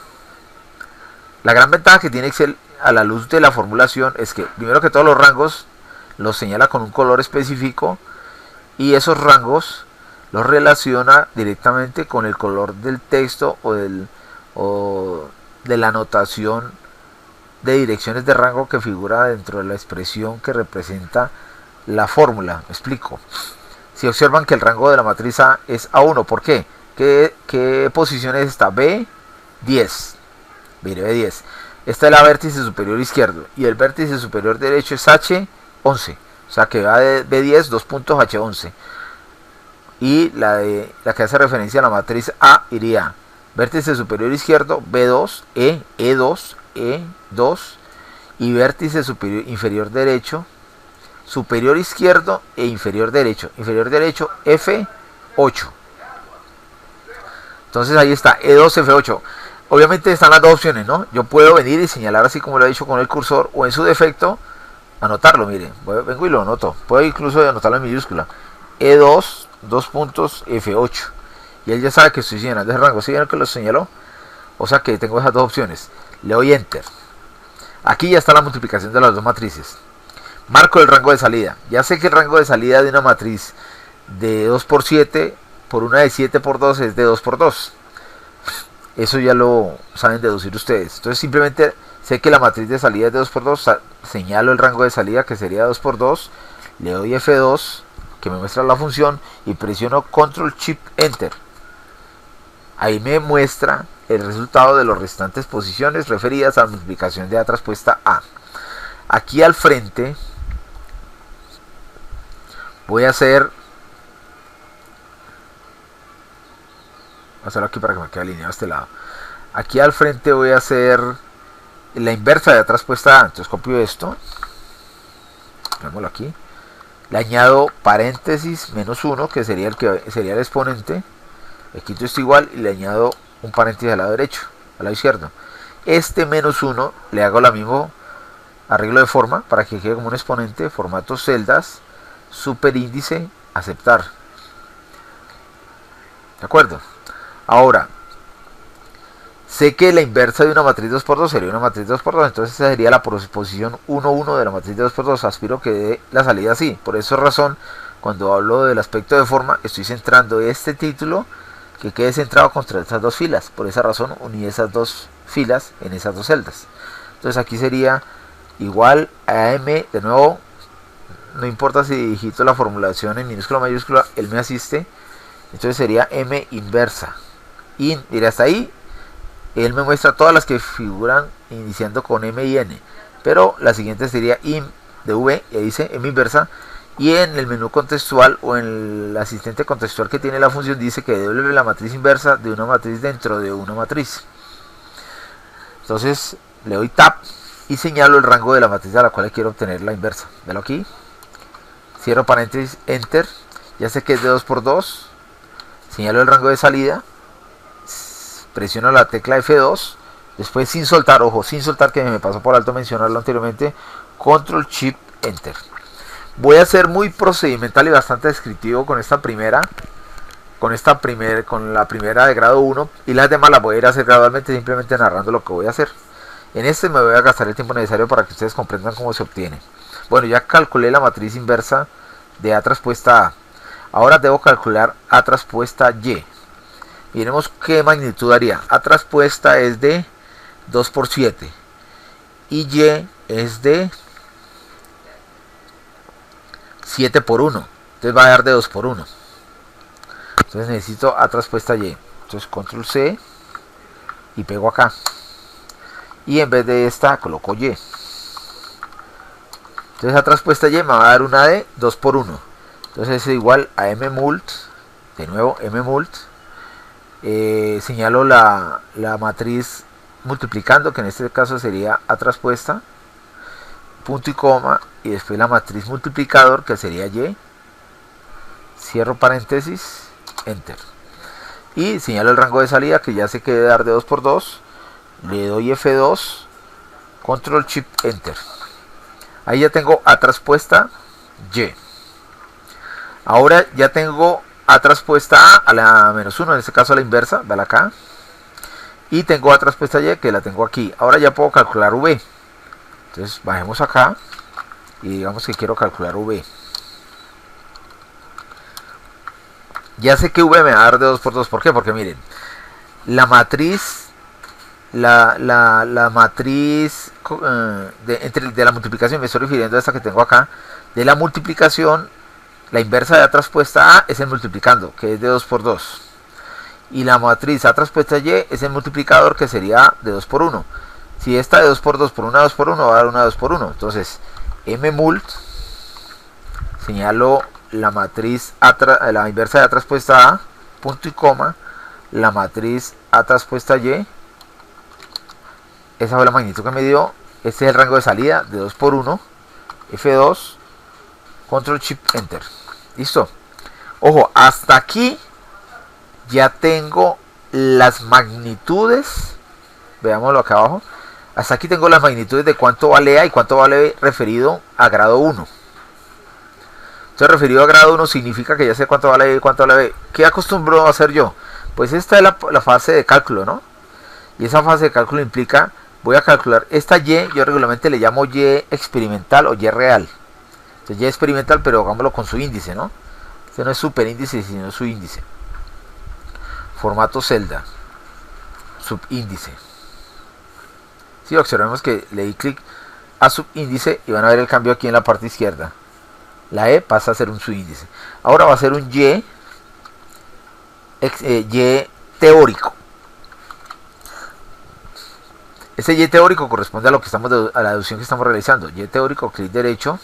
La gran ventaja que tiene Excel a la luz de la formulación es que primero que todos los rangos los señala con un color específico, y esos rangos los relaciona directamente con el color del texto o de la anotación de direcciones de rango que figura dentro de la expresión que representa la fórmula. Me explico. Si observan que el rango de la matriz A es A1, ¿por qué? ¿Qué posición es esta? B10. Mire, B10. Esta es la vértice superior izquierdo y el vértice superior derecho es H11. O sea que va de B10, 2 puntos, H11. y la que hace referencia a la matriz A iría vértice superior izquierdo B2, E2, E2 y vértice inferior derecho, superior izquierdo e inferior derecho F8. Entonces ahí está, E2, F8. Obviamente están las dos opciones, ¿no? Yo puedo venir y señalar así como lo he dicho con el cursor, o en su defecto anotarlo, miren, vengo y lo anoto. Puedo incluso anotarlo en minúscula. E2, 2 puntos, F8. Y él ya sabe que estoy señalando ese rango. ¿Sí vieron que lo señaló? O sea que tengo esas dos opciones. Le doy Enter. Aquí ya está la multiplicación de las dos matrices. Marco el rango de salida. Ya sé que el rango de salida de una matriz de 2×7 por una de 7×2 es de 2×2. Eso ya lo saben deducir ustedes. Entonces simplemente sé que la matriz de salida es de 2×2. Señalo el rango de salida que sería 2×2. Le doy F2 que me muestra la función y presiono Control Shift Enter. Ahí me muestra el resultado de las restantes posiciones referidas a la multiplicación de A transpuesta A. Aquí al frente voy a hacerlo aquí para que me quede alineado a este lado. Aquí al frente voy a hacer la inversa de A transpuesta A. Entonces copio esto, pongámoslo aquí, le añado paréntesis -1 que sería el exponente, le quito esto igual y le añado un paréntesis al lado derecho, al lado izquierdo. Este -1 le hago la mismo arreglo de forma para que quede como un exponente, formato celdas, superíndice, aceptar. ¿De acuerdo? Ahora, sé que la inversa de una matriz 2×2 sería una matriz 2×2, entonces esa sería la posición 1,1 de la matriz de 2×2. Aspiro que dé la salida así. Por esa razón, cuando hablo del aspecto de forma, estoy centrando este título que quede centrado contra esas dos filas. Por esa razón, uní esas dos filas en esas dos celdas. Entonces aquí sería igual a M, de nuevo, no importa si digito la formulación en minúscula o mayúscula, él me asiste. Entonces sería M inversa. Y diré hasta ahí. Él me muestra todas las que figuran iniciando con M y N. Pero la siguiente sería IM de V, y ahí dice M inversa. Y en el menú contextual o en el asistente contextual que tiene la función dice que devuelve la matriz inversa de una matriz dentro de una matriz. Entonces le doy Tab y señalo el rango de la matriz a la cual quiero obtener la inversa. Velo aquí. Cierro paréntesis, Enter. Ya sé que es de 2×2. Señalo el rango de salida. Presiono la tecla F2. Después sin soltar, ojo, sin soltar, que me pasó por alto mencionarlo anteriormente. Control Shift Enter. Voy a ser muy procedimental y bastante descriptivo con esta primera. Con la primera de grado 1. Y las demás las voy a ir a hacer gradualmente, simplemente narrando lo que voy a hacer. En este me voy a gastar el tiempo necesario para que ustedes comprendan cómo se obtiene. Bueno, ya calculé la matriz inversa de A transpuesta A. Ahora debo calcular A transpuesta Y. Miremos qué magnitud daría. A transpuesta es de 2×7 y Y es de 7×1. Entonces va a dar de 2×1. Entonces necesito A transpuesta Y. Entonces control C y pego acá. Y en vez de esta coloco Y. Entonces A transpuesta Y me va a dar una de 2×1. Entonces es igual a mmult. De nuevo mmult. Señalo la matriz multiplicando, que en este caso sería A transpuesta, punto y coma, y después la matriz multiplicador, que sería Y. Cierro paréntesis, Enter. Y señalo el rango de salida, que ya sé que debe dar de 2×2. Le doy F2, Control Shift Enter. Ahí ya tengo A transpuesta Y. Ahora ya tengo A transpuesta A la -1, en este caso a la inversa, dale acá. Y tengo A transpuesta Y, que la tengo aquí. Ahora ya puedo calcular V. Entonces bajemos acá y digamos que quiero calcular V. Ya sé que V me va a dar de 2×2. ¿Por qué? Porque miren, la matriz la matriz de la multiplicación, me estoy refiriendo a esta que tengo acá, de la multiplicación, la inversa de A transpuesta A es el multiplicando, que es de 2×2, y la matriz A transpuesta Y es el multiplicador, que sería de 2×1. Si esta de 2×2 por una 2×1 va a dar una 2×1. Entonces mmult, señalo la matriz la inversa de A transpuesta A, punto y coma, la matriz A transpuesta Y. Esa fue la magnitud que me dio. Este es el rango de salida de 2 por 1, F2, Control Shift Enter. Listo. Ojo, hasta aquí ya tengo las magnitudes. Veámoslo acá abajo. Hasta aquí tengo las magnitudes de cuánto vale A y cuánto vale referido a grado 1. Entonces, referido a grado 1 significa que ya sé cuánto vale A y cuánto vale B. ¿Qué acostumbro a hacer yo? Pues esta es la fase de cálculo, ¿no? Y esa fase de cálculo implica, voy a calcular esta Y, yo regularmente le llamo Y experimental o Y real. Entonces, Y experimental, pero hagámoslo con su índice, ¿no? Este no es superíndice, sino su índice. Formato celda. Subíndice. Sí, observemos que le di clic a subíndice y van a ver el cambio aquí en la parte izquierda. La E pasa a ser un subíndice. Ahora va a ser un Y teórico. Ese Y teórico corresponde a lo que a la deducción que estamos realizando. Y teórico, clic derecho,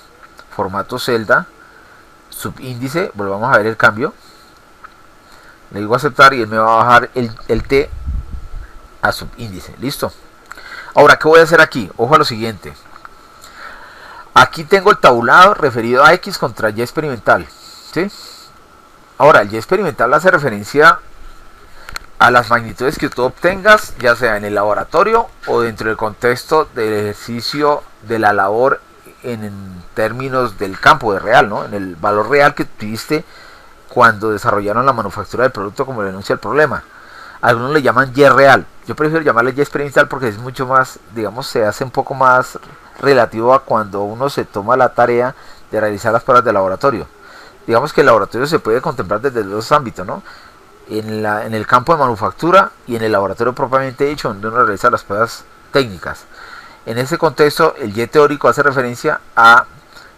formato celda, subíndice, volvamos a ver el cambio. Le digo aceptar y él me va a bajar el T a subíndice. Listo. Ahora, ¿qué voy a hacer aquí? Ojo a lo siguiente. Aquí tengo el tabulado referido a X contra Y experimental. ¿Sí? Ahora, el Y experimental hace referencia a las magnitudes que tú obtengas, ya sea en el laboratorio o dentro del contexto del ejercicio de la labor en términos del campo de real, ¿no? En el valor real que tuviste cuando desarrollaron la manufactura del producto, como le enuncia el problema. Algunos le llaman Y real. Yo prefiero llamarle Y experimental porque es mucho más, digamos, se hace un poco más relativo a cuando uno se toma la tarea de realizar las pruebas de laboratorio. Digamos que el laboratorio se puede contemplar desde dos ámbitos, ¿no? En el campo de manufactura y en el laboratorio propiamente dicho, donde uno realiza las pruebas técnicas. En ese contexto, el Y teórico hace referencia a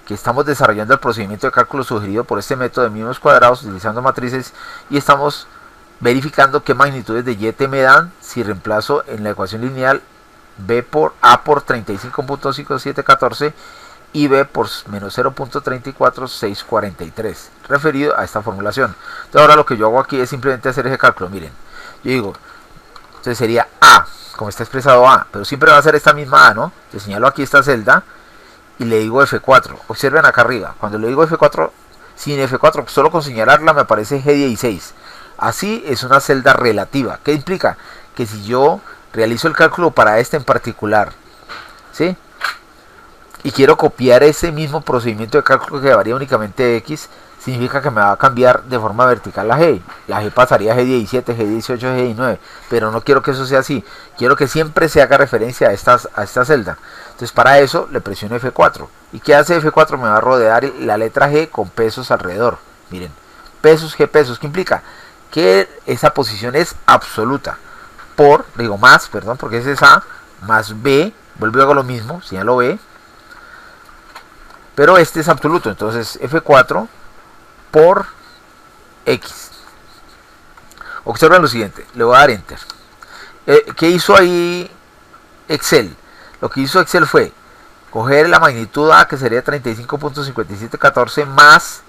que estamos desarrollando el procedimiento de cálculo sugerido por este método de mínimos cuadrados utilizando matrices y estamos verificando qué magnitudes de Y me dan si reemplazo en la ecuación lineal B por A por 35.5714 y B por menos 0.34643 referido a esta formulación. Entonces ahora lo que yo hago aquí es simplemente hacer ese cálculo. Miren, yo digo, entonces sería A, como está expresado A, pero siempre va a ser esta misma A, ¿no? Yo señalo aquí esta celda y le digo F4. Observen acá arriba, cuando le digo F4, sin F4, solo con señalarla me aparece G16. Así es una celda relativa. ¿Qué implica? Que si yo realizo el cálculo para esta en particular, ¿sí? Y quiero copiar ese mismo procedimiento de cálculo que varía únicamente X, significa que me va a cambiar de forma vertical la G. La G pasaría a G17, G18, G19, pero no quiero que eso sea así. Quiero que siempre se haga referencia a esta celda. Entonces para eso le presiono F4. ¿Y qué hace F4? Me va a rodear la letra G con pesos alrededor. Miren, pesos, G pesos. ¿Qué implica? Que esa posición es absoluta. Porque ese es A, más B, vuelvo a hago lo mismo, señalo B. Pero este es absoluto, entonces F4 por X. Observen lo siguiente, le voy a dar Enter. ¿Qué hizo ahí Excel? Lo que hizo Excel fue coger la magnitud A, que sería 35.5714, más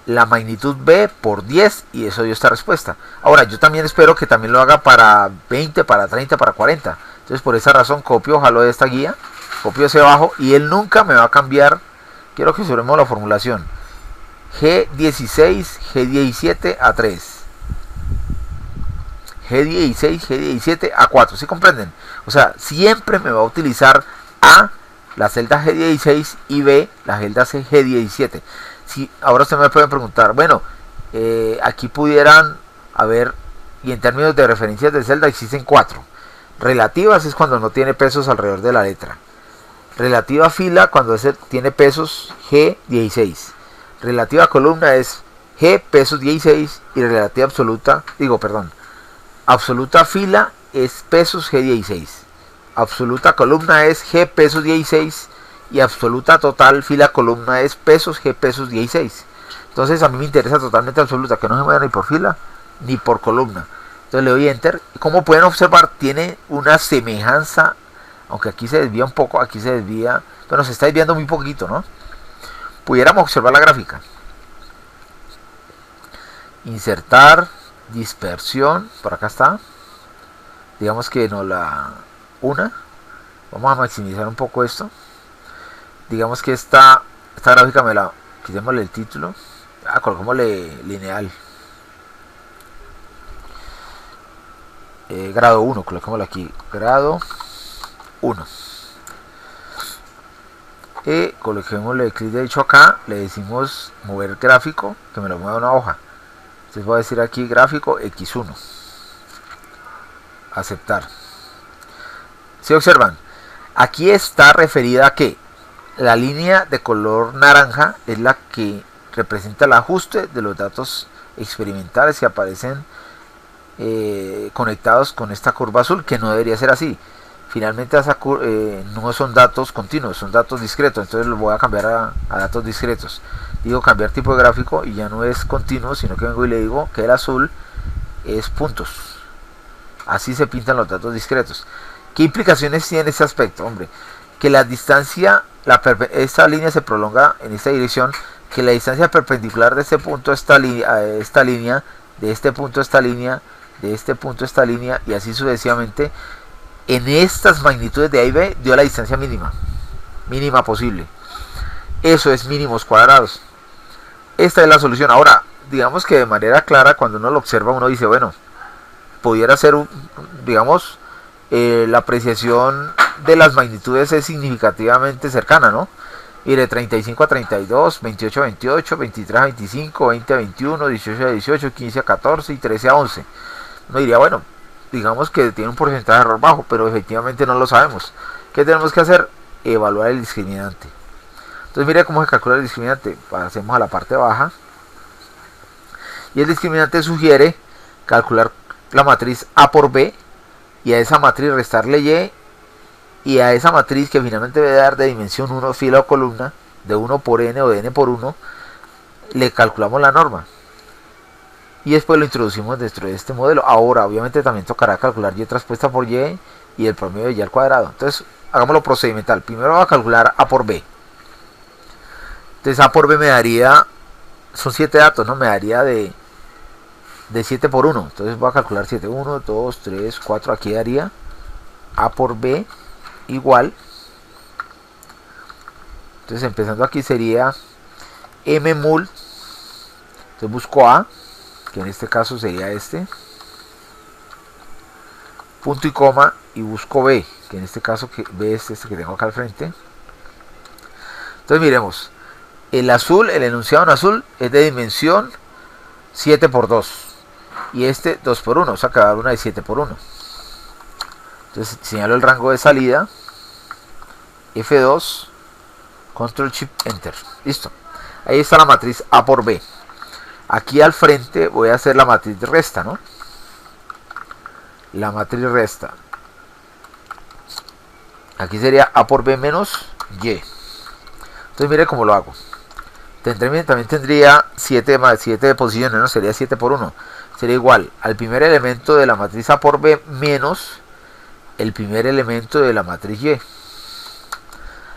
la magnitud B por 10, y eso dio esta respuesta. Ahora, yo también espero que también lo haga para 20, para 30, para 40. Entonces, por esa razón, copio, jalo de esta guía, copio hacia abajo, y él nunca me va a cambiar. Quiero que observemos la formulación. G16, G17, A3. G16, G17, A4. ¿Sí comprenden? O sea, siempre me va a utilizar A, la celda G16, y B, la celda G17. Si, ahora ustedes me pueden preguntar, bueno, aquí pudieran haber, y en términos de referencias de celda existen 4. Relativas es cuando no tiene pesos alrededor de la letra. Relativa fila cuando tiene pesos G16. Relativa columna es G pesos 16 y relativa absoluta fila es pesos G16. Absoluta columna es G pesos 16 y absoluta total fila columna es pesos G pesos 16. Entonces a mí me interesa totalmente absoluta, que no se mueva ni por fila ni por columna. Entonces le doy Enter. Como pueden observar, tiene una semejanza, aunque aquí se desvía un poco, aquí se desvía, pero se está desviando muy poquito, ¿no? Pudiéramos observar la gráfica. insertar, dispersión, por acá está, digamos que no la una, vamos a maximizar un poco esto, digamos que esta gráfica me la, quitémosle el título, colocémosle lineal, grado 1, coloquémoslo aquí, grado 1, coloquémosle clic derecho acá, le decimos mover gráfico, que me lo mueva una hoja, entonces voy a decir aquí gráfico X1, aceptar. Si observan, aquí está referida a que la línea de color naranja es la que representa el ajuste de los datos experimentales que aparecen conectados con esta curva azul, que no debería ser así. Finalmente no son datos continuos, son datos discretos, entonces los voy a cambiar a datos discretos. Digo cambiar tipo de gráfico y ya no es continuo, sino que vengo y le digo que el azul es puntos. Así se pintan los datos discretos. ¿Qué implicaciones tiene este aspecto? Hombre, que la distancia, esta línea se prolonga en esta dirección, que la distancia perpendicular de este punto a esta línea, de este punto a esta línea, de este punto a esta línea, y así sucesivamente, en estas magnitudes de A y B dio la distancia mínima posible. Eso es mínimos cuadrados. Esta es la solución. Ahora, digamos que de manera clara, cuando uno lo observa, uno dice, bueno, pudiera ser, digamos, la apreciación de las magnitudes es significativamente cercana, ¿no? Mire, 35 a 32, 28 a 28, 23 a 25, 20 a 21, 18 a 18, 15 a 14 y 13 a 11. Uno diría, bueno, digamos que tiene un porcentaje de error bajo, pero efectivamente no lo sabemos. ¿Qué tenemos que hacer? Evaluar el discriminante. Entonces mire cómo se calcula el discriminante. Pasemos a la parte baja. Y el discriminante sugiere calcular la matriz A por B, y a esa matriz restarle Y, a esa matriz que finalmente debe dar de dimensión 1 fila o columna, de 1 por n o de n por 1, le calculamos la norma. Y después lo introducimos dentro de este modelo. Ahora, obviamente también tocará calcular y transpuesta por y y el promedio de y al cuadrado. Entonces, hagámoslo procedimental. Primero voy a calcular A por B. Entonces, A por B me daría, son 7 datos, ¿no? Me daría de 7 por 1. Entonces voy a calcular 7. 1, 2, 3, 4. Aquí daría A por B igual. Entonces empezando aquí sería M mul. Entonces busco A, que en este caso sería este. Punto y coma. Y busco B, que en este caso B es este que tengo acá al frente. Entonces miremos. El azul, el enunciado en azul es de dimensión 7 por 2. Y este 2 por 1, o sea que va a dar una de 7 por 1. Entonces señalo el rango de salida, F2, Control Shift Enter. Listo. Ahí está la matriz A por B. Aquí al frente voy a hacer la matriz resta, ¿no? La matriz resta. Aquí sería A por B menos Y. Entonces mire cómo lo hago. También tendría 7 posiciones, ¿no? Sería 7 por 1. Sería igual al primer elemento de la matriz A por B menos el primer elemento de la matriz Y.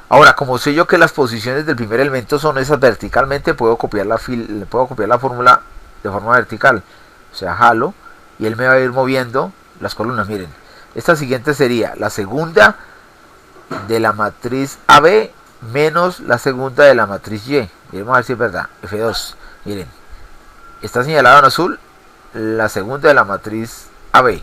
Ahora, como sé yo que las posiciones del primer elemento son esas verticalmente, puedo copiar la fórmula de forma vertical. O sea, jalo y él me va a ir moviendo las columnas. Miren, esta siguiente sería la segunda de la matriz AB menos la segunda de la matriz Y. Vamos a ver si es verdad. F2. Miren, está señalado en azul la segunda de la matriz AB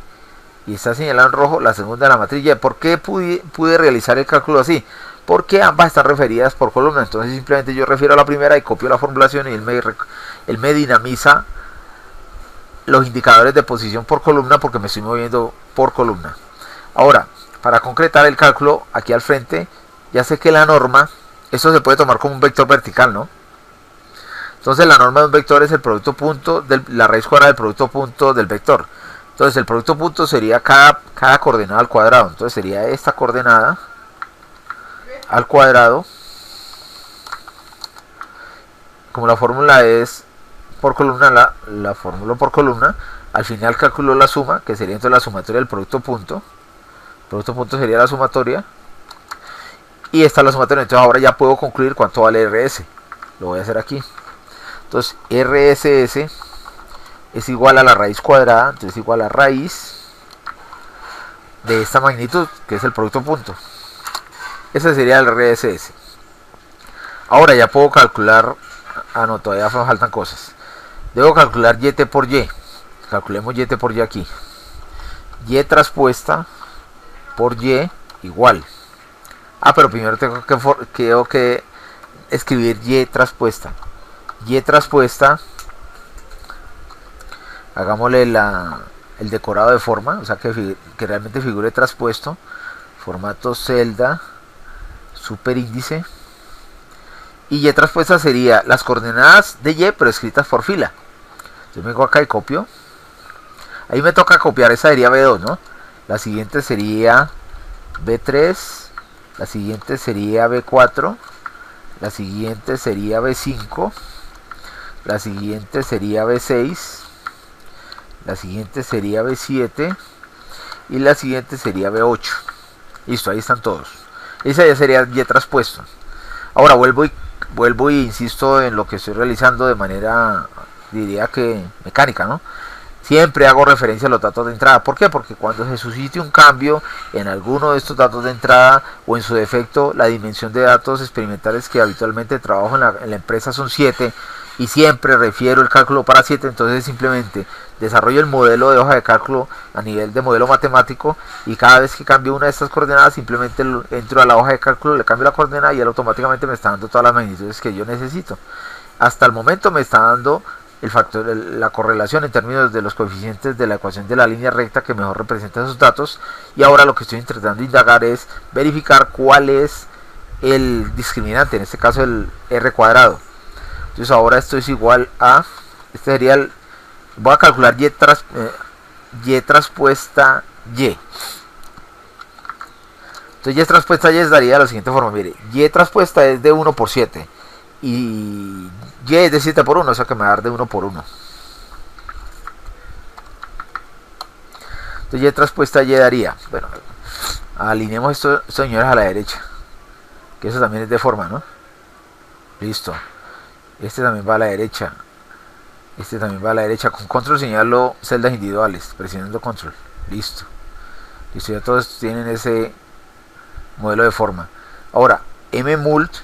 y está señalado en rojo la segunda de la matriz Y. ¿Por qué pude realizar el cálculo así? Porque ambas están referidas por columna. Entonces simplemente yo refiero a la primera y copio la formulación y él me dinamiza los indicadores de posición por columna porque me estoy moviendo por columna. Ahora, para concretar el cálculo, aquí al frente, ya sé que la norma, esto se puede tomar como un vector vertical, ¿no? Entonces la norma de un vector es el producto punto de la raíz cuadrada del producto punto del vector. Entonces el producto punto sería cada coordenada al cuadrado. Entonces sería esta coordenada al cuadrado. Como la fórmula es por columna, la fórmula por columna, al final calculo la suma, que sería entonces la sumatoria del producto punto. El producto punto sería la sumatoria. Y esta es la sumatoria. Entonces ahora ya puedo concluir cuánto vale RS. Lo voy a hacer aquí. Entonces RSS es igual a la raíz cuadrada, entonces igual a raíz de esta magnitud, que es el producto punto. Ese sería el RSS. Ahora ya puedo calcular, no, todavía me faltan cosas. Debo calcular YT por Y. Calculemos YT por Y aquí. Y traspuesta por Y igual. Pero primero tengo que escribir Y traspuesta. Y traspuesta, hagámosle el decorado de forma, o sea que realmente figure traspuesto. Formato celda, superíndice. Y Y traspuesta sería las coordenadas de Y, pero escritas por fila. Yo vengo acá y copio. Ahí me toca copiar, esa sería B2, ¿no? La siguiente sería B3. La siguiente sería B4. La siguiente sería B5. La siguiente sería B6. La siguiente sería B7. Y la siguiente sería B8. Listo, ahí están todos. Esa ya sería Y traspuesto. Ahora vuelvo y insisto en lo que estoy realizando de manera, diría que mecánica, ¿no? Siempre hago referencia a los datos de entrada. ¿Por qué? Porque cuando se suscite un cambio en alguno de estos datos de entrada o en su defecto la dimensión de datos experimentales que habitualmente trabajo en la empresa son 7 y siempre refiero el cálculo para 7, entonces simplemente desarrollo el modelo de hoja de cálculo a nivel de modelo matemático y cada vez que cambio una de estas coordenadas simplemente entro a la hoja de cálculo, le cambio la coordenada y él automáticamente me está dando todas las magnitudes que yo necesito. Hasta el momento me está dando el factor, la correlación en términos de los coeficientes de la ecuación de la línea recta que mejor representa esos datos, y ahora lo que estoy intentando de indagar es verificar cuál es el discriminante, en este caso el R cuadrado. Entonces ahora esto es igual a, este sería voy a calcular Y traspuesta Y. Entonces Y traspuesta Y daría de la siguiente forma, mire, Y traspuesta es de 1 por 7 y Y es de 7 por 1, o sea que me va a dar de 1 por 1. Entonces Y traspuesta Y daría, bueno, alineemos estos señores a la derecha, que eso también es de forma, ¿no? Listo. Este también va a la derecha. Este también va a la derecha. Con control señalo celdas individuales, presionando control. Listo. Listo, ya todos tienen ese modelo de forma. Ahora, mmult,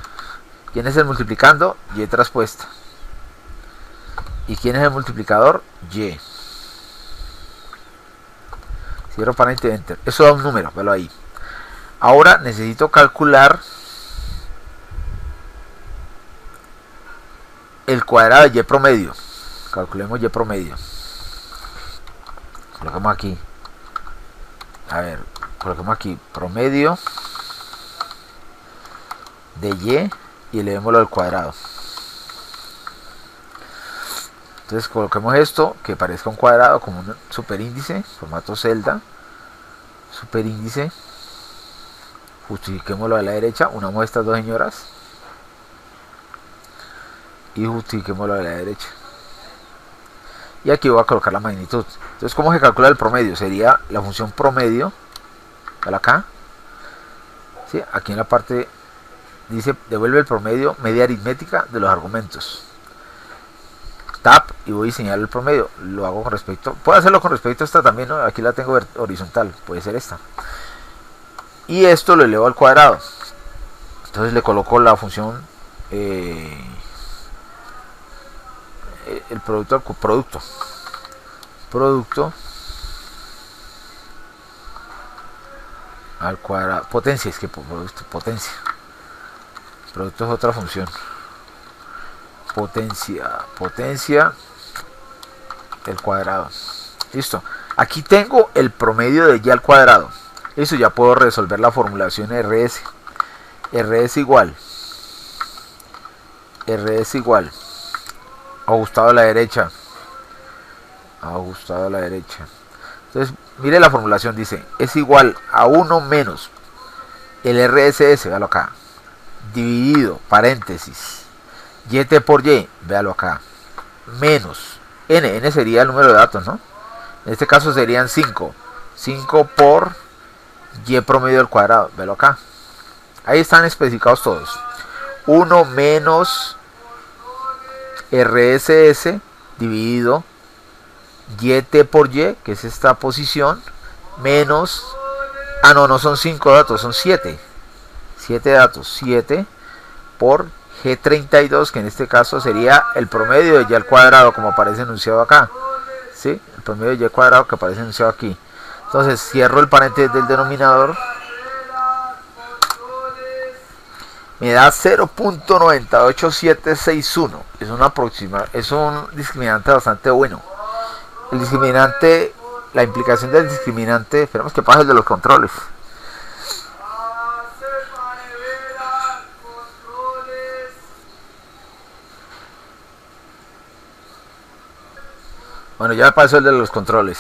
¿quién es el multiplicando? Y traspuesta. ¿Y quién es el multiplicador? Y. Cierro paréntesis, enter. Eso da un número, velo ahí. Ahora necesito calcular el cuadrado de Y promedio. Calculemos Y promedio. Colocamos aquí. A ver, colocamos aquí promedio de Y elevémoslo al cuadrado. Entonces coloquemos esto que parezca un cuadrado como un superíndice, formato celda, superíndice. Justifiquémoslo a la derecha, unamos estas dos señoras y justifiquémoslo a la derecha. Y aquí voy a colocar la magnitud. Entonces, ¿cómo se calcula el promedio? Sería la función promedio, para acá, ¿sí? Aquí en la parte dice devuelve el promedio, media aritmética de los argumentos. Tab y voy a diseñar el promedio. Lo hago con respecto, puedo hacerlo con respecto a esta también, ¿no? Aquí la tengo horizontal, puede ser esta. Y esto lo elevo al cuadrado. Entonces le coloco la función el producto al producto al cuadrado, potencia, es que producto, potencia, producto es otra función, potencia el cuadrado. Listo, aquí tengo el promedio de Y al cuadrado. Eso ya puedo resolver la formulación RS igual ajustado a la derecha. Entonces, mire la formulación, dice, es igual a 1 menos el RSS, véalo acá, dividido, paréntesis, YT por Y, véalo acá, menos N sería el número de datos, ¿no? En este caso serían 5 por Y promedio al cuadrado, véalo acá. Ahí están especificados todos. 1 menos RSS dividido YT por Y, que es esta posición, menos, no son 5 datos, son 7 datos, 7 por G32, que en este caso sería el promedio de Y al cuadrado, como aparece enunciado acá, ¿sí? El promedio de Y al cuadrado que aparece enunciado aquí. Entonces cierro el paréntesis del denominador, me da 0.98761. Es un discriminante bastante bueno. El discriminante, la implicación del discriminante, esperemos que pase el de los controles. Bueno, ya pasó el de los controles.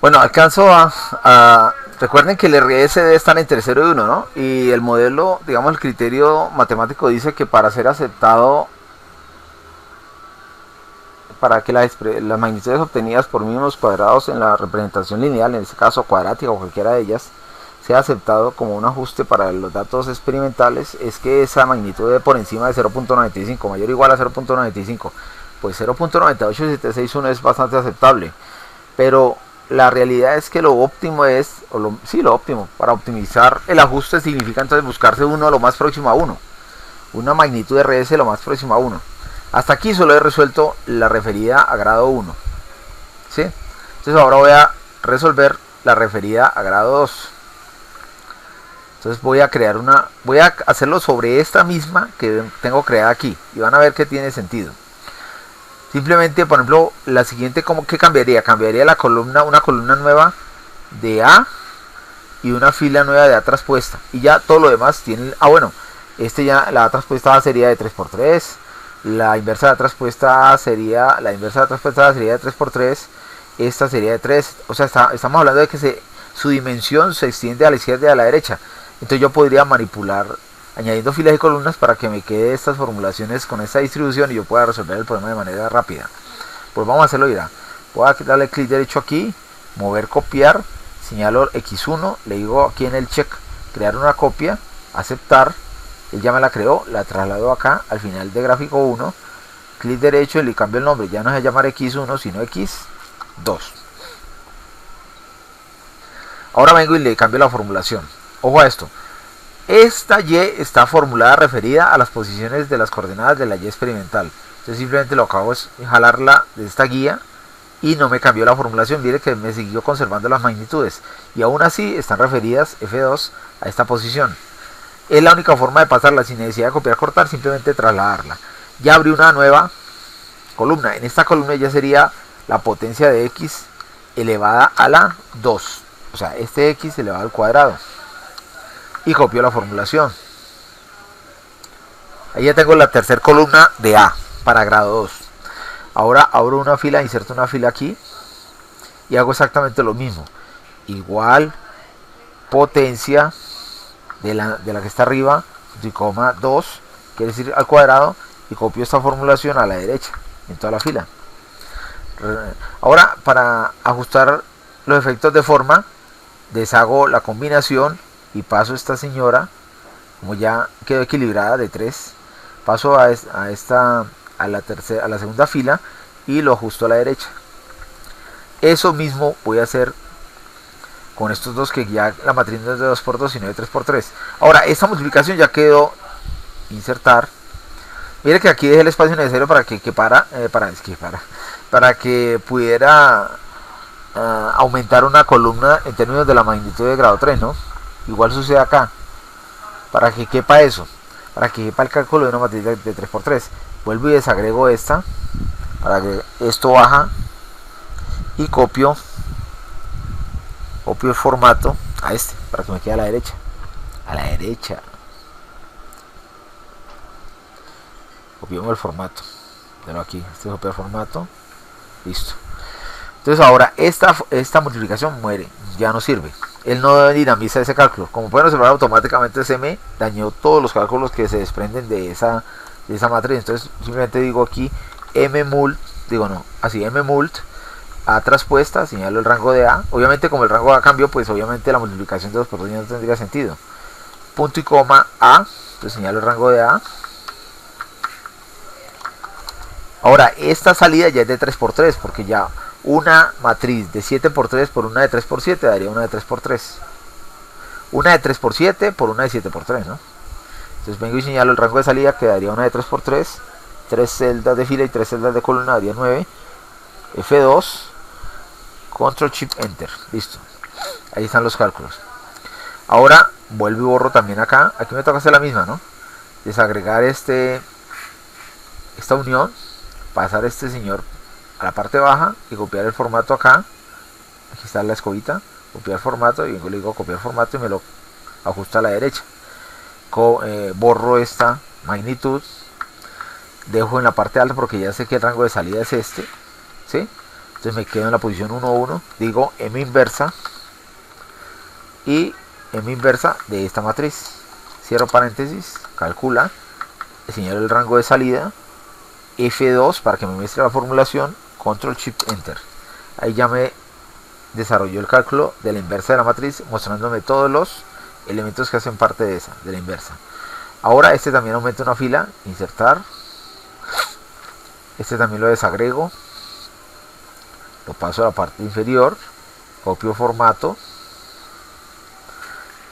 Bueno, alcanzo recuerden que el RS debe estar entre 0 y 1, ¿no? Y el modelo, digamos, el criterio matemático dice que para ser aceptado, para que las magnitudes obtenidas por mínimos cuadrados en la representación lineal, en este caso cuadrática o cualquiera de ellas, sea aceptado como un ajuste para los datos experimentales, es que esa magnitud debe por encima de 0.95, mayor o igual a 0.95. Pues 0.98761 es bastante aceptable, pero la realidad es que lo óptimo es, lo óptimo para optimizar el ajuste significa entonces buscarse uno lo más próximo a 1, una magnitud de RS lo más próximo a 1. Hasta aquí solo he resuelto la referida a grado 1, ¿sí? Entonces ahora voy a resolver la referida a grado 2. Entonces voy a hacerlo sobre esta misma que tengo creada aquí y van a ver que tiene sentido. Simplemente, por ejemplo, la siguiente, ¿qué cambiaría? Cambiaría una columna nueva de A y una fila nueva de A traspuesta. Y ya todo lo demás tiene... la A traspuesta sería de 3×3. La inversa de A traspuesta sería... de 3×3. Esta sería de 3. O sea, estamos hablando de que su dimensión se extiende a la izquierda y a la derecha. Entonces yo podría manipular añadiendo filas y columnas para que me quede estas formulaciones con esta distribución y yo pueda resolver el problema de manera rápida. Pues vamos a hacerlo ya. Voy a darle clic derecho aquí, mover, copiar, señalo X1, le digo aquí en el check, crear una copia, aceptar, él ya me la creó, la traslado acá al final de gráfico 1, clic derecho y le cambio el nombre, ya no se va a llamar X1 sino X2. Ahora vengo y le cambio la formulación. Ojo a esto. Esta Y está formulada referida a las posiciones de las coordenadas de la Y experimental. Entonces simplemente lo que hago es jalarla de esta guía y no me cambió la formulación. Mire que me siguió conservando las magnitudes. Y aún así están referidas F2 a esta posición. Es la única forma de pasarla sin necesidad de copiar, cortar, simplemente trasladarla. Ya abrí una nueva columna. En esta columna ya sería la potencia de X elevada a la 2. O sea, este X elevado al cuadrado. Y copio la formulación. Ahí ya tengo la tercera columna de A para grado 2. Ahora abro una fila, inserto una fila aquí y hago exactamente lo mismo. Igual potencia de la que está arriba, 2, quiere decir al cuadrado, y copio esta formulación a la derecha en toda la fila. Ahora, para ajustar los efectos de forma, deshago la combinación y paso esta señora, como ya quedó equilibrada de 3, paso a la segunda fila y lo ajusto a la derecha. Eso mismo voy a hacer con estos dos, que ya la matriz no es de 2×2 sino de 3×3. Ahora esta multiplicación ya quedó. Insertar. Mire que aquí dejé el espacio necesario para que pudiera aumentar una columna en términos de la magnitud de grado 3, ¿no? Igual sucede acá, para que quepa eso, para que quepa el cálculo de una matriz de 3×3. Vuelvo y desagrego esta, para que esto baja, y copio el formato a este, para que me quede a la derecha. Copiamos el formato, denlo aquí, este copia el formato, listo. Entonces ahora esta multiplicación muere, ya no sirve. Él no dinamiza ese cálculo. Como pueden observar, automáticamente se me dañó todos los cálculos que se desprenden de esa matriz. Entonces simplemente digo aquí mmult A traspuesta, señalo el rango de A. Obviamente como el rango de A cambió, pues obviamente la multiplicación de 2×2 ya no tendría sentido. Punto y coma A, entonces señalo el rango de A. Ahora, esta salida ya es de 3×3, porque ya una matriz de 7×3 por una de 3×7 daría una de 3×3. Una de 3×7 por una de 7×3, ¿no? Entonces vengo y señalo el rango de salida que daría una de 3×3, 3 celdas de fila y 3 celdas de columna daría 9. F2, Control Shift Enter, listo. Ahí están los cálculos. Ahora vuelvo y borro también acá. Aquí me toca hacer la misma, ¿no? Desagregar esta unión, pasar este señor a la parte baja y copiar el formato acá. Aquí está la escobita, copiar formato y le digo copiar formato y me lo ajusta a la derecha. Borro esta magnitud, dejo en la parte alta porque ya sé que el rango de salida es este, ¿sí? Entonces me quedo en la posición 1, 1, digo M inversa y M inversa de esta matriz, cierro paréntesis, calcula, señalo el rango de salida, F2 para que me muestre la formulación, Control Shift Enter. Ahí ya me desarrolló el cálculo de la inversa de la matriz, mostrándome todos los elementos que hacen parte de la inversa. Ahora este también aumenta una fila, insertar, este también lo desagrego, lo paso a la parte inferior, copio formato,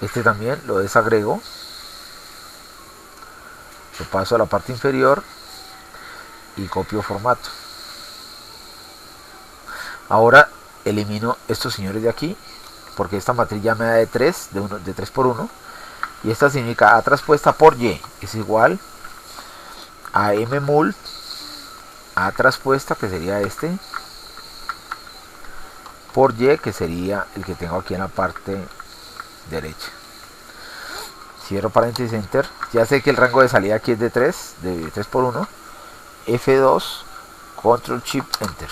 este también lo desagrego, lo paso a la parte inferior y copio formato. Ahora elimino estos señores de aquí porque esta matriz ya me da de 3, de 3×1, y esta significa A traspuesta por Y es igual a M mult A traspuesta, que sería este, por Y, que sería el que tengo aquí en la parte derecha. Cierro paréntesis, enter. Ya sé que el rango de salida aquí es de 3, de 3×1. F2, Control Shift Enter.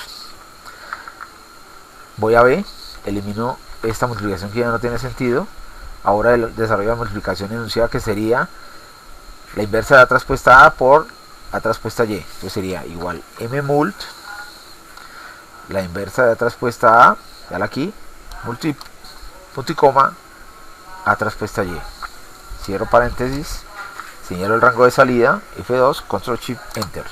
Voy a B, elimino esta multiplicación que ya no tiene sentido. Ahora el desarrollo de multiplicación enunciada, que sería la inversa de A traspuesta A por A traspuesta Y. Entonces sería igual M mult, la inversa de A traspuesta A, ya aquí, punto y coma, A traspuesta Y. Cierro paréntesis, señalo el rango de salida, F2, Control Shift Enter.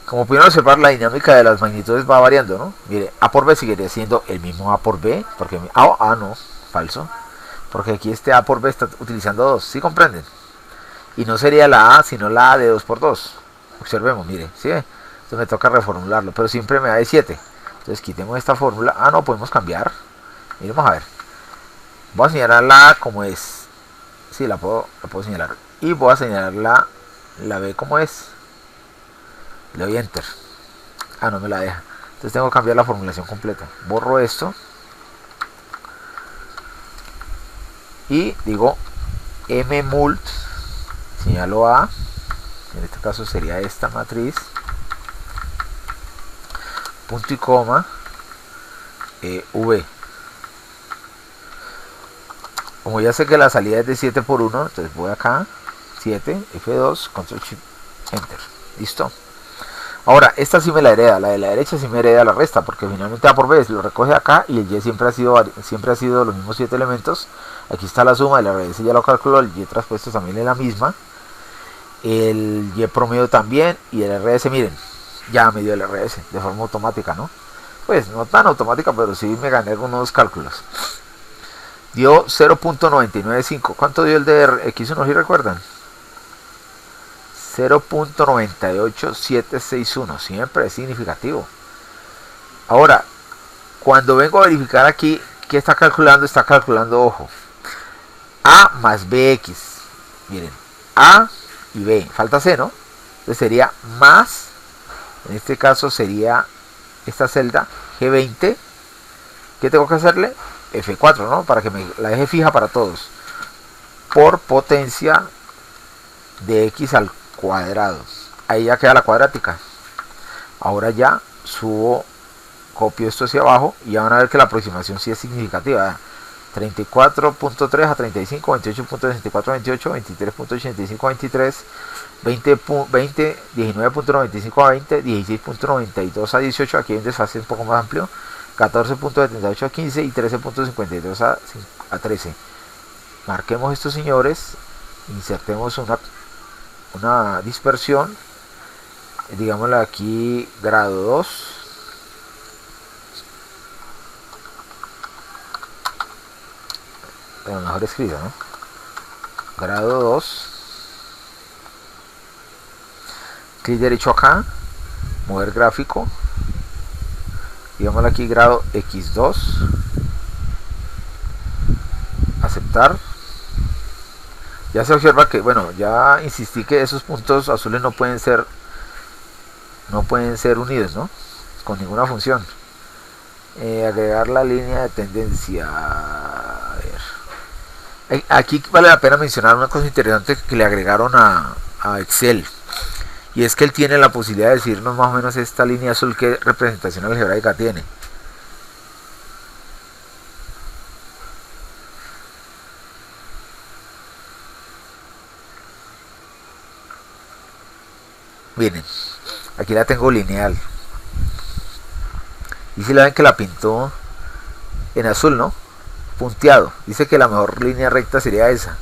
Como pudieron observar, la dinámica de las magnitudes va variando, ¿no? Mire, A por B seguiría siendo el mismo A por B, porque no, falso, porque aquí este A por B está utilizando 2, ¿sí comprenden? Y no sería la A, sino la A de 2×2. Observemos, mire, ¿sí? Entonces me toca reformularlo, pero siempre me da de 7. Entonces quitemos esta fórmula. No, podemos cambiar. Miremos a ver. Voy a señalarla como es. Sí, la puedo señalar. Y voy a señalar la B como es. Le doy enter. No me la deja. Entonces tengo que cambiar la formulación completa. Borro esto. Y digo M mult. Señalo A. En este caso sería esta matriz. Punto y coma. V. Como ya sé que la salida es de 7×1, entonces voy acá, 7, F2, Control Shift Enter. Listo. Ahora, esta sí me la hereda, la de la derecha sí me hereda la resta, porque finalmente A por B lo recoge acá y el Y siempre ha sido los mismos 7 elementos. Aquí está la suma, el RS ya lo calculó, el Y traspuesto también es la misma. El Y promedio también, y el RS, miren, ya me dio el RS de forma automática, ¿no? Pues no tan automática, pero sí me gané algunos cálculos. Dio 0.995. ¿Cuánto dio el de X1, si recuerdan? 0.98761. Siempre es significativo. Ahora, cuando vengo a verificar aquí, ¿qué está calculando? Está calculando, ojo, A más BX. Miren, A y B. Falta C, ¿no? Entonces sería más, en este caso sería esta celda G20. ¿Qué tengo que hacerle? F4, ¿no? Para que me la deje fija para todos. Por potencia de X al cuadrado. Ahí ya queda la cuadrática. Ahora ya subo, copio esto hacia abajo y ya van a ver que la aproximación sí es significativa. 34.3 a 35, 28.64 a 28, 23.85 a 23, 19.95 a 20, 16.92 a 18. Aquí hay un desfase un poco más amplio. 14.78 a 15 y 13.52 a 13. Marquemos estos señores, insertemos una dispersión, digámosle aquí grado 2. Pero mejor escrito, ¿no? Grado 2. Clic derecho acá, mover gráfico, digámosle aquí grado X2, aceptar. Ya se observa que, bueno, ya insistí que esos puntos azules no pueden ser unidos, ¿no? Con ninguna función. Agregar la línea de tendencia. A ver. Aquí vale la pena mencionar una cosa interesante que le agregaron a Excel. Y es que él tiene la posibilidad de decirnos más o menos esta línea azul qué representación algebraica tiene. Miren, aquí la tengo lineal. Y si la ven que la pintó en azul, ¿no? Punteado. Dice que la mejor línea recta sería esa.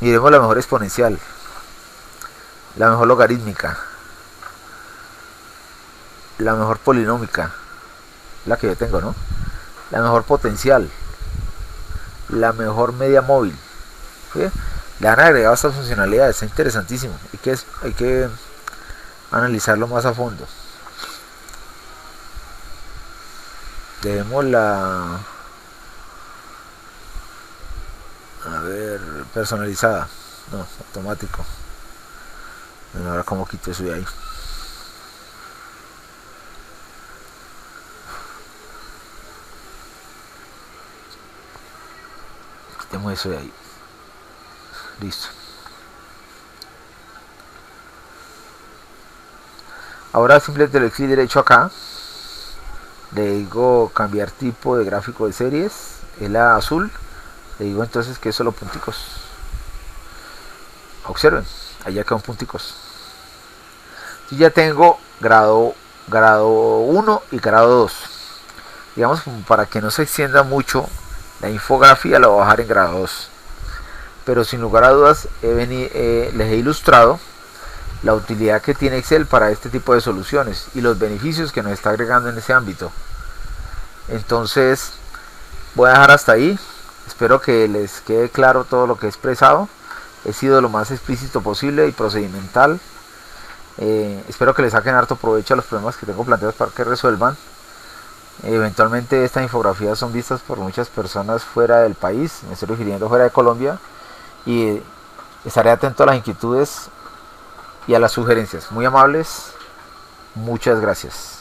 Miremos la mejor exponencial. La mejor logarítmica. La mejor polinómica. La que yo tengo, ¿no? La mejor potencial. La mejor media móvil. ¿Sí? Le han agregado estas funcionalidades. Está interesantísimo. Hay que analizarlo más a fondo. Dejemos la... A ver, personalizada. No, automático. Bueno, ahora como quito eso de ahí. Quitemos eso de ahí. Listo. Ahora simplemente le clic derecho acá. Le digo cambiar tipo de gráfico de series. Es la azul. Le digo entonces que es solo punticos. Observen, allá quedan punticos. Y ya tengo grado 1 y grado 2. Digamos, para que no se extienda mucho la infografía, la voy a bajar en grado 2. Pero sin lugar a dudas les he ilustrado la utilidad que tiene Excel para este tipo de soluciones y los beneficios que nos está agregando en ese ámbito. Entonces voy a dejar hasta ahí. Espero que les quede claro todo lo que he expresado. He sido lo más explícito posible y procedimental. Espero que les saquen harto provecho a los problemas que tengo planteados para que resuelvan. Eventualmente estas infografías son vistas por muchas personas fuera del país, me estoy refiriendo fuera de Colombia, y estaré atento a las inquietudes y a las sugerencias. Muy amables, muchas gracias.